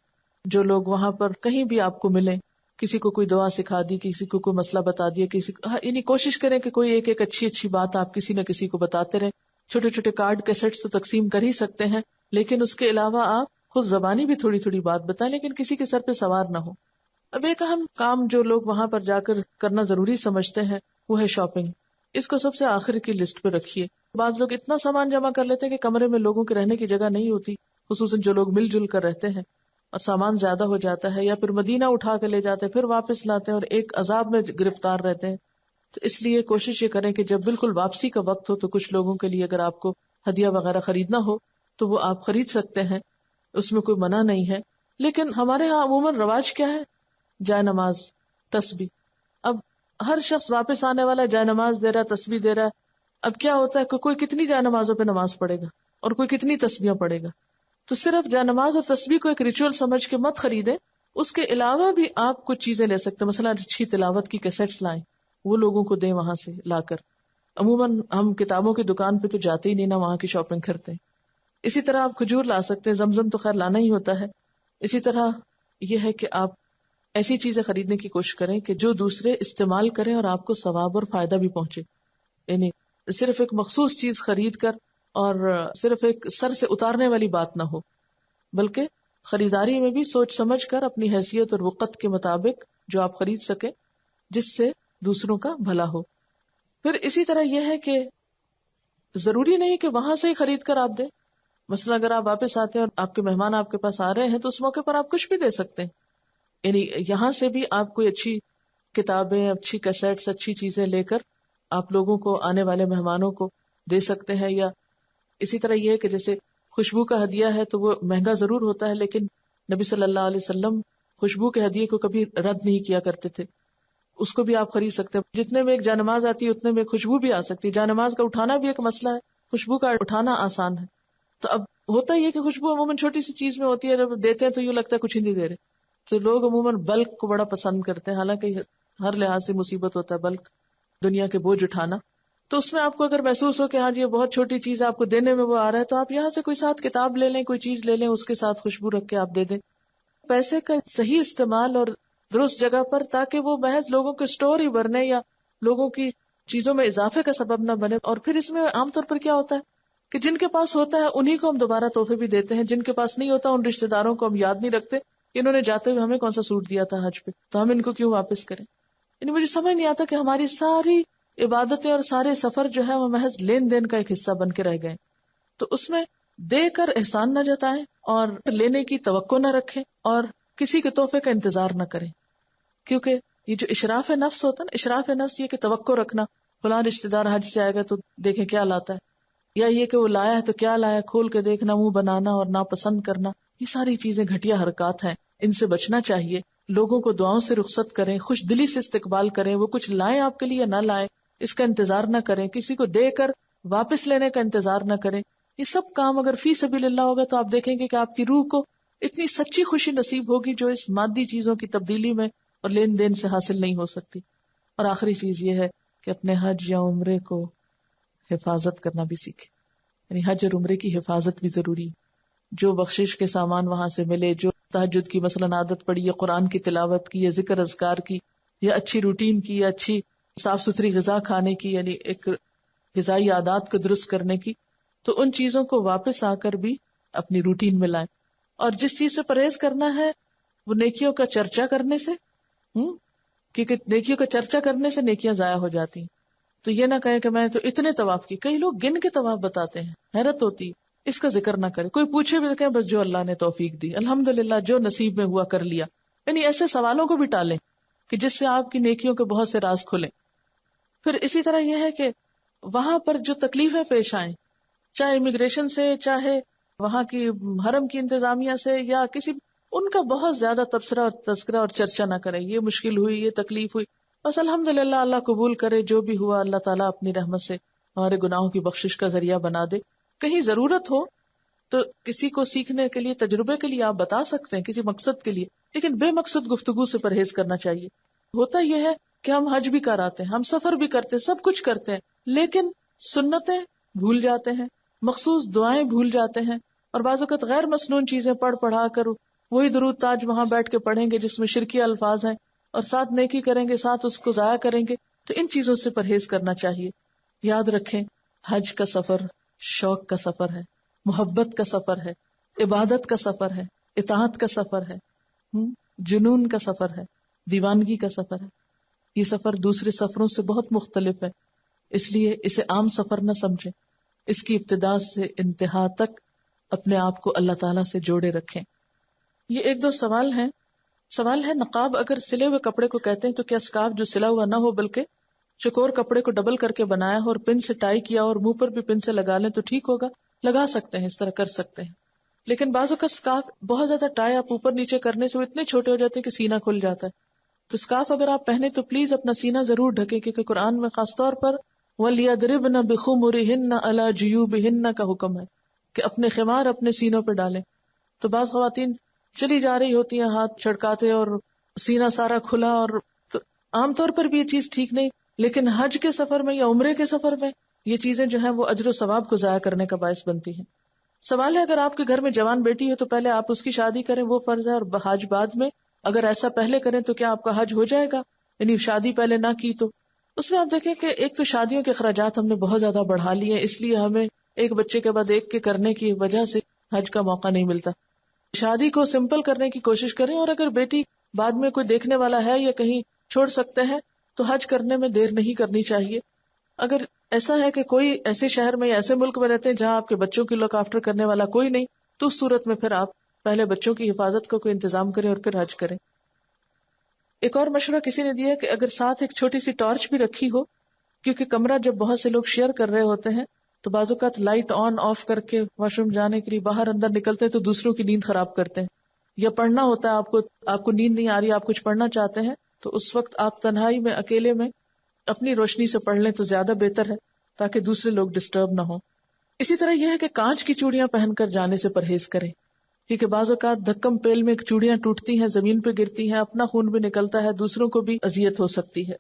جو لوگ وہاں پر کہیں بھی آپ کو ملیں، کسی کو کوئی دعا سکھا دی، کسی کو کوئی مسئلہ بتا دیا، کسی کو یعنی کوشش کریں کہ کوئی ایک اچھی بات آپ کسی نہ کسی کو بتاتے رہیں. چھوٹے چھوٹے کارڈ کیسٹس تو تقسیم کر ہی سکتے ہیں، لیکن اس کے علاوہ آپ خود زبانی بھی تھوڑی تھوڑی بات بتائیں، لیکن کسی کے سر پہ سوار نہ ہو. اب ایک اہم کام جو لوگ وہاں پر جا کر کرنا ضروری سمجھتے ہیں وہ ہے شاپنگ. اس کو سب سے آخر کی لسٹ پہ رکھیے. بعض لوگ اتنا سامان جمع کر لیتے ہیں کہ کمرے میں لوگوں کے رہنے کی جگہ نہیں ہوتی، خصوصاً جو لوگ مل جل کر رہتے ہیں، اور سامان زیادہ ہو جاتا ہے، یا پھر مدینہ اٹھا کے لے جاتے ہیں پھر واپس لاتے ہیں اور ایک عذاب میں گرفتار رہتے ہیں. تو اس لیے کوشش یہ کریں کہ جب بالکل واپسی کا وقت ہو تو کچھ لوگوں کے لیے اگر آپ کو ہدیہ وغیرہ خریدنا ہو تو وہ آپ خرید سکتے ہیں، اس میں کوئی منع نہیں ہے. لیکن ہمارے ہاں عموماً رواج کیا ہے؟ جائے نماز، تسبیح. اب ہر شخص واپس آنے والا جائے نماز دے رہا ہے، تسبیح دے رہا ہے. اب کیا ہوتا ہے کہ کوئی کتنی جائے نمازوں پہ نماز پڑھے گا اور کوئی کتنی تسبیحیں پڑھے گا. تو صرف جائے نماز اور تسبیح کو ایک ریچول سمجھ کے مت خریدیں، اس کے علاوہ بھی آپ کچھ چیزیں لے سکتے ہیں. مثلا اچھی تلاوت کی کیسٹس لائیں، وہ لوگوں کو دیں وہاں سے لا کر. عموماً ہم کتابوں کی دکان پہ تو جاتے ہی نہیں نا، وہاں کی شاپنگ کرتے ہیں. اسی طرح آپ کھجور لا سکتے ہیں، زمزم تو خیر لانا ہی ہوتا ہے. اسی طرح یہ ہے کہ آپ ایسی چیزیں خریدنے کی کوشش کریں کہ جو دوسرے استعمال کریں اور آپ کو ثواب اور فائدہ بھی پہنچے. یعنی صرف ایک مخصوص چیز خرید کر اور صرف ایک سر سے اتارنے والی بات نہ ہو، بلکہ خریداری میں بھی سوچ سمجھ کر اپنی حیثیت اور وقت کے مطابق جو آپ خرید سکیں جس سے دوسروں کا بھلا ہو. پھر اسی طرح یہ ہے کہ ضروری نہیں کہ وہاں سے ہی خرید کر آپ دیں. مثلا اگر آپ واپس آتے ہیں اور آپ کے مہمان آپ کے پاس آ رہے ہیں تو اس موقع پر آپ کچھ بھی دے سکتے ہیں. یعنی یہاں سے بھی آپ کوئی اچھی کتابیں، اچھی کیسٹس، اچھی چیزیں لے کر آپ لوگوں کو، آنے والے مہمانوں کو دے سکتے ہیں. یا اسی طرح یہ ہے کہ جیسے خوشبو کا ہدیہ ہے تو وہ مہنگا ضرور ہوتا ہے، لیکن نبی صلی اللہ علیہ وسلم خوشبو کے ہدیے کو کبھی رد نہیں کیا کرتے تھے. اس کو بھی آپ خرید سکتے ہیں. جتنے میں ایک جانماز آتی ہے اتنے میں خوشبو بھی آ سکتی ہے. جانماز کا اٹھانا بھی ایک مسئلہ ہے، خوشبو کا اٹھانا آسان ہے. تو اب ہوتا یہ کہ خوشبو عموماً چھوٹی سی چیز میں ہوتی ہے، جب دیتے ہیں تو یوں لگتا ہے کچھ ہی نہیں دے رہے. تو لوگ عموماً بلک کو بڑا پسند کرتے ہیں، حالانکہ ہر لحاظ سے مصیبت ہوتا ہے بلک، دنیا کے بوجھ اٹھانا. تو اس میں آپ کو اگر محسوس ہو کہ ہاں جی یہ بہت چھوٹی چیز آپ کو دینے میں وہ آ رہا ہے، تو آپ یہاں سے کوئی ساتھ کتاب لے لیں، کوئی چیز لے لیں، اس کے ساتھ خوشبو رکھ کے آپ دے دیں. پیسے کا صحیح استعمال اور درست جگہ پر، تاکہ وہ محض لوگوں کے اسٹور ہی بھرنے یا لوگوں کی چیزوں میں اضافے کا سبب نہ بنے. اور پھر اس میں عام طور پر کیا ہوتا ہے کہ جن کے پاس ہوتا ہے انہی کو ہم دوبارہ تحفے بھی دیتے ہیں، جن کے پاس نہیں ہوتا ان رشتہ داروں کو ہم یاد نہیں رکھتے کہ انہوں نے جاتے ہوئے ہمیں کون سا سوٹ دیا تھا حج پہ، تو ہم ان کو کیوں واپس کریں. یعنی مجھے سمجھ نہیں آتا کہ ہماری ساری عبادتیں اور سارے سفر جو ہے وہ محض لین دین کا ایک حصہ بن کے رہ گئے. تو اس میں دے کر احسان نہ جتائیں اور لینے کی توقع نہ رکھیں اور کسی کے تحفے کا انتظار نہ کریں. کیونکہ یہ جو اشراف نفس ہوتا ہے نا، اشراف نفس یہ کہ توقع رکھنا فلاں رشتہ دار حج سے آئے گا تو دیکھیں کیا لاتا ہے، یا یہ کہ وہ لایا ہے تو کیا لایا، کھول کے دیکھنا، منہ بنانا اور ناپسند کرنا، یہ ساری چیزیں گھٹیا حرکات ہیں، ان سے بچنا چاہیے. لوگوں کو دعاؤں سے رخصت کریں، خوش دلی سے استقبال کریں، وہ کچھ لائیں آپ کے لیے نہ لائیں اس کا انتظار نہ کریں، کسی کو دے کر واپس لینے کا انتظار نہ کریں. یہ سب کام اگر فی سبیل اللہ ہوگا تو آپ دیکھیں گے کہ آپ کی روح کو اتنی سچی خوشی نصیب ہوگی جو اس مادی چیزوں کی تبدیلی میں اور لین دین سے حاصل نہیں ہو سکتی. اور آخری چیز یہ ہے کہ اپنے حج یا عمرے کو حفاظت کرنا بھی سیکھیں. یعنی حج اور عمرے کی حفاظت بھی ضروری ہے. جو بخشش کے سامان وہاں سے ملے، جو تہجد کی مثلاً عادت پڑی، یا قرآن کی تلاوت کی، یا ذکر اذکار کی، یا اچھی روٹین کی، یا اچھی صاف ستھری غذا کھانے کی، یعنی ایک غذائی عادات کو درست کرنے کی، تو ان چیزوں کو واپس آ کر بھی اپنی روٹین میں لائیں. اور جس چیز سے پرہیز کرنا ہے وہ نیکیوں کا چرچا کرنے سے، کیونکہ نیکیوں کا چرچا کرنے سے نیکیاں ضائع ہو جاتی ہیں. تو یہ نہ کہیں کہ میں تو اتنے طواف کی، کئی لوگ گن کے طواف بتاتے ہیں، حیرت ہوتی. اس کا ذکر نہ کرے، کوئی پوچھے بھی کہ بس جو اللہ نے توفیق دی، الحمدللہ جو نصیب میں ہوا کر لیا. یعنی ایسے سوالوں کو بھی ٹالیں کہ جس سے آپ کی نیکیوں کے بہت سے راز کھلیں. پھر اسی طرح یہ ہے کہ وہاں پر جو تکلیفیں پیش آئیں، چاہے امیگریشن سے، چاہے وہاں کی حرم کی انتظامیہ سے، یا کسی، ان کا بہت زیادہ تبصرہ اور تذکرہ اور چرچا نہ کریں. یہ مشکل ہوئی، یہ تکلیف ہوئی، بس الحمدللہ اللہ قبول کرے، جو بھی ہوا اللہ تعالیٰ اپنی رحمت سے ہمارے گناہوں کی بخشش کا ذریعہ بنا دے. کہیں ضرورت ہو تو کسی کو سیکھنے کے لیے، تجربے کے لیے آپ بتا سکتے ہیں، کسی مقصد کے لیے، لیکن بے مقصد گفتگو سے پرہیز کرنا چاہیے. ہوتا یہ ہے کہ ہم حج بھی کراتے ہیں، ہم سفر بھی کرتے ہیں، سب کچھ کرتے ہیں، لیکن سنتیں بھول جاتے ہیں، مخصوص دعائیں بھول جاتے ہیں، اور بعض اوقات غیر مسنون چیزیں پڑھا کر وہی درود تاج وہاں بیٹھ کے پڑھیں گے جس میں شرکی الفاظ ہیں، اور ساتھ نیکی کریں گے، ساتھ اس کو ضائع کریں گے. تو ان چیزوں سے پرہیز کرنا چاہیے. یاد رکھیں حج کا سفر شوق کا سفر ہے، محبت کا سفر ہے، عبادت کا سفر ہے، اطاعت کا سفر ہے، جنون کا سفر ہے، دیوانگی کا سفر ہے. یہ سفر دوسرے سفروں سے بہت مختلف ہے، اس لیے اسے عام سفر نہ سمجھیں. اس کی ابتدا سے انتہا تک اپنے آپ کو اللہ تعالیٰ سے جوڑے رکھیں. یہ ایک دو سوال ہیں. سوال ہے، نقاب اگر سلے ہوئے کپڑے کو کہتے ہیں تو کیا اسکارف جو سلا ہوا نہ ہو بلکہ چکور کپڑے کو ڈبل کر کے بنایا ہو اور پن سے ٹائی کیا اور منہ پر بھی پن سے لگا لیں تو ٹھیک ہوگا؟ لگا سکتے ہیں، اس طرح کر سکتے ہیں. لیکن بعض اوقات اسکارف بہت زیادہ ٹائی آپ اوپر نیچے کرنے سے وہ اتنے چھوٹے ہو جاتے ہیں کہ سینہ کھل جاتا ہے. تو اسکارف اگر آپ پہنے تو پلیز اپنا سینہ ضرور ڈھکیں، کیونکہ قرآن میں خاص طور پر وَلْيَضْرِبْنَ بِخُمُرِهِنَّ عَلَى جُيُوبِهِنَّ کا حکم ہے کہ اپنے خمار اپنے سینوں پہ ڈالیں. تو بعض خواتین چلی جا رہی ہوتی ہیں ہاتھ چھڑکاتے اور سینہ سارا کھلا، اور تو عام طور پر بھی یہ چیز ٹھیک نہیں، لیکن حج کے سفر میں یا عمرے کے سفر میں یہ چیزیں جو ہیں وہ اجر و ثواب کو ضائع کرنے کا باعث بنتی ہیں. سوال ہے، اگر آپ کے گھر میں جوان بیٹی ہے تو پہلے آپ اس کی شادی کریں، وہ فرض ہے، اور حج بعد میں. اگر ایسا پہلے کریں تو کیا آپ کا حج ہو جائے گا؟ یعنی شادی پہلے نہ کی تو اس میں آپ دیکھیں کہ ایک تو شادیوں کے اخراجات ہم نے بہت زیادہ بڑھا لیے ہیں، اس لیے ہمیں ایک بچے کے بعد ایک کے کرنے کی وجہ سے حج کا موقع نہیں ملتا. شادی کو سمپل کرنے کی کوشش کریں، اور اگر بیٹی بعد میں کوئی دیکھنے والا ہے یا کہیں چھوڑ سکتے ہیں تو حج کرنے میں دیر نہیں کرنی چاہیے. اگر ایسا ہے کہ کوئی ایسے شہر میں یا ایسے ملک میں رہتے ہیں جہاں آپ کے بچوں کی لک آفٹر کرنے والا کوئی نہیں، تو اس صورت میں پھر آپ پہلے بچوں کی حفاظت کو کوئی انتظام کریں اور پھر حج کریں. ایک اور مشورہ کسی نے دیا کہ اگر ساتھ ایک چھوٹی سی ٹارچ بھی رکھی ہو، کیونکہ کمرہ جب بہت سے لوگ شیئر کر رہے ہوتے ہیں تو بعض اوقات لائٹ آن آف کر کے واش روم جانے کے لیے باہر اندر نکلتے ہیں تو دوسروں کی نیند خراب کرتے ہیں، یا پڑھنا ہوتا ہے آپ کو نیند نہیں آ رہی، آپ کچھ پڑھنا چاہتے ہیں تو اس وقت آپ تنہائی میں اکیلے میں اپنی روشنی سے پڑھ لیں تو زیادہ بہتر ہے تاکہ دوسرے لوگ ڈسٹرب نہ ہوں. اسی طرح یہ ہے کہ کانچ کی چوڑیاں پہن کر جانے سے پرہیز کریں، کیونکہ بعض اوقات دھکم پیل میں چوڑیاں ٹوٹتی ہیں، زمین پہ گرتی ہیں، اپنا خون بھی نکلتا ہے، دوسروں کو بھی اذیت ہو سکتی ہے.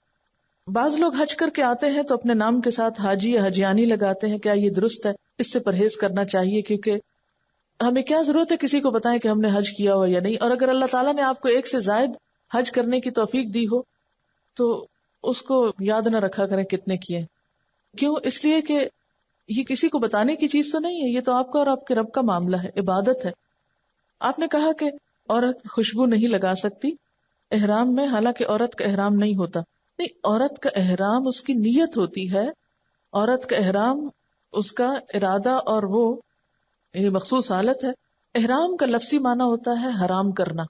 بعض لوگ حج کر کے آتے ہیں تو اپنے نام کے ساتھ حاجی یا حجیانی لگاتے ہیں. کیا یہ درست ہے؟ اس سے پرہیز کرنا چاہیے، کیونکہ ہمیں کیا ضرورت ہے کسی کو بتائیں کہ ہم نے حج کیا ہو یا نہیں. اور اگر اللہ تعالیٰ نے آپ کو ایک سے زائد حج کرنے کی توفیق دی ہو تو اس کو یاد نہ رکھا کریں کتنے کیے. کیوں؟ اس لیے کہ یہ کسی کو بتانے کی چیز تو نہیں ہے، یہ تو آپ کا اور آپ کے رب کا معاملہ ہے، عبادت ہے. آپ نے کہا کہ عورت خوشبو نہیں لگا سکتی احرام میں، حالانکہ عورت کا احرام نہیں ہوتا. نہیں، عورت کا احرام اس کی نیت ہوتی ہے. عورت کا احرام اس کا ارادہ اور وہ یعنی مخصوص حالت ہے. احرام کا لفظی معنی ہوتا ہے حرام کرنا،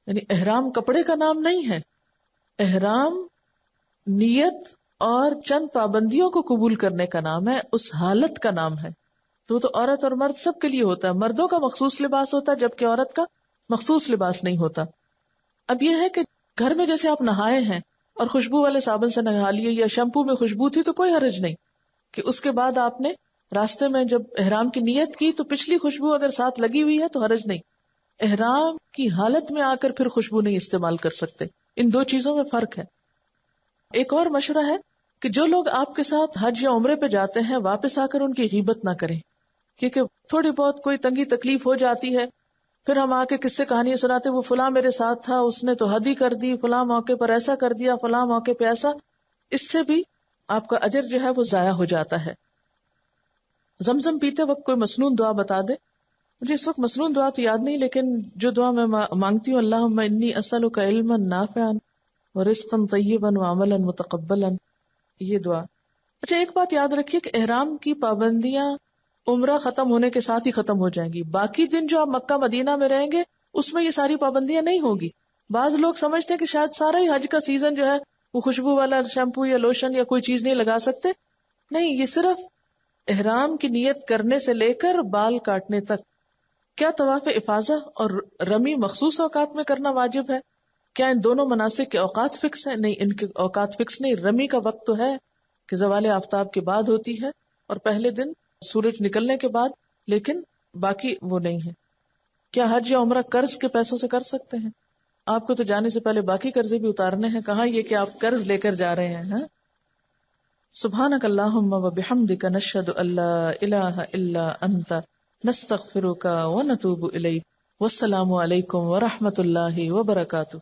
یعنی احرام کپڑے کا نام نہیں ہے. احرام نیت اور چند پابندیوں کو قبول کرنے کا نام ہے، اس حالت کا نام ہے. تو وہ تو عورت اور مرد سب کے لیے ہوتا ہے. مردوں کا مخصوص لباس ہوتا ہے جبکہ عورت کا مخصوص لباس نہیں ہوتا. اب یہ ہے کہ گھر میں جیسے آپ نہائے ہیں اور خوشبو والے صابن سے نہا لیے یا شیمپو میں خوشبو تھی تو کوئی حرج نہیں کہ اس کے بعد آپ نے راستے میں جب احرام کی نیت کی تو پچھلی خوشبو اگر ساتھ لگی ہوئی ہے تو حرج نہیں. احرام کی حالت میں آ کر پھر خوشبو نہیں استعمال کر سکتے. ان دو چیزوں میں فرق ہے. ایک اور مشورہ ہے کہ جو لوگ آپ کے ساتھ حج یا عمرے پہ جاتے ہیں واپس آ کر ان کی غیبت نہ کریں، کیونکہ تھوڑی بہت کوئی تنگی تکلیف ہو جاتی ہے پھر ہم آ کے کس سے کہانیاں سناتے وہ فلاں میرے ساتھ تھا، اس نے تو حد ہی کر دی، فلاں موقع پر ایسا کر دیا، فلاں موقع پہ ایسا. اس سے بھی آپ کا اجر جو ہے وہ ضائع ہو جاتا ہے. زمزم پیتے وقت کوئی مسنون دعا بتا دے. مجھے اس وقت مسنون دعا تو یاد نہیں، لیکن جو دعا میں مانگتی ہوں، اللہم انی اسألک علما نافعا ورزقا طیبا وعملا متقبلا، یہ دعا. اچھا ایک بات یاد رکھیے کہ احرام کی پابندیاں عمرہ ختم ہونے کے ساتھ ہی ختم ہو جائیں گی. باقی دن جو آپ مکہ مدینہ میں رہیں گے اس میں یہ ساری پابندیاں نہیں ہوگی. بعض لوگ سمجھتے ہیں کہ شاید سارا ہی حج کا سیزن جو ہے وہ خوشبو والا شیمپو یا لوشن یا کوئی چیز نہیں لگا سکتے. نہیں، یہ صرف احرام کی نیت کرنے سے لے کر بال کاٹنے تک. کیا طواف افاضہ اور رمی مخصوص اوقات میں کرنا واجب ہے؟ کیا ان دونوں مناسک کے اوقات فکس ہیں؟ نہیں، ان کے اوقات فکس نہیں. رمی کا وقت تو ہے کہ زوال آفتاب کے بعد ہوتی ہے اور پہلے دن سورج نکلنے کے بعد، لیکن باقی وہ نہیں ہے. کیا حج یا عمرہ قرض کے پیسوں سے کر سکتے ہیں؟ آپ کو تو جانے سے پہلے باقی قرضے بھی اتارنے ہیں. کہاں یہ کہ آپ قرض لے کر جا رہے ہیں. سبحانک اللہم و بحمدک نشہد ان لا الہ الا انت نستغفرک و نتوب الیک. والسلام علیکم ورحمۃ اللہ وبرکاتہ.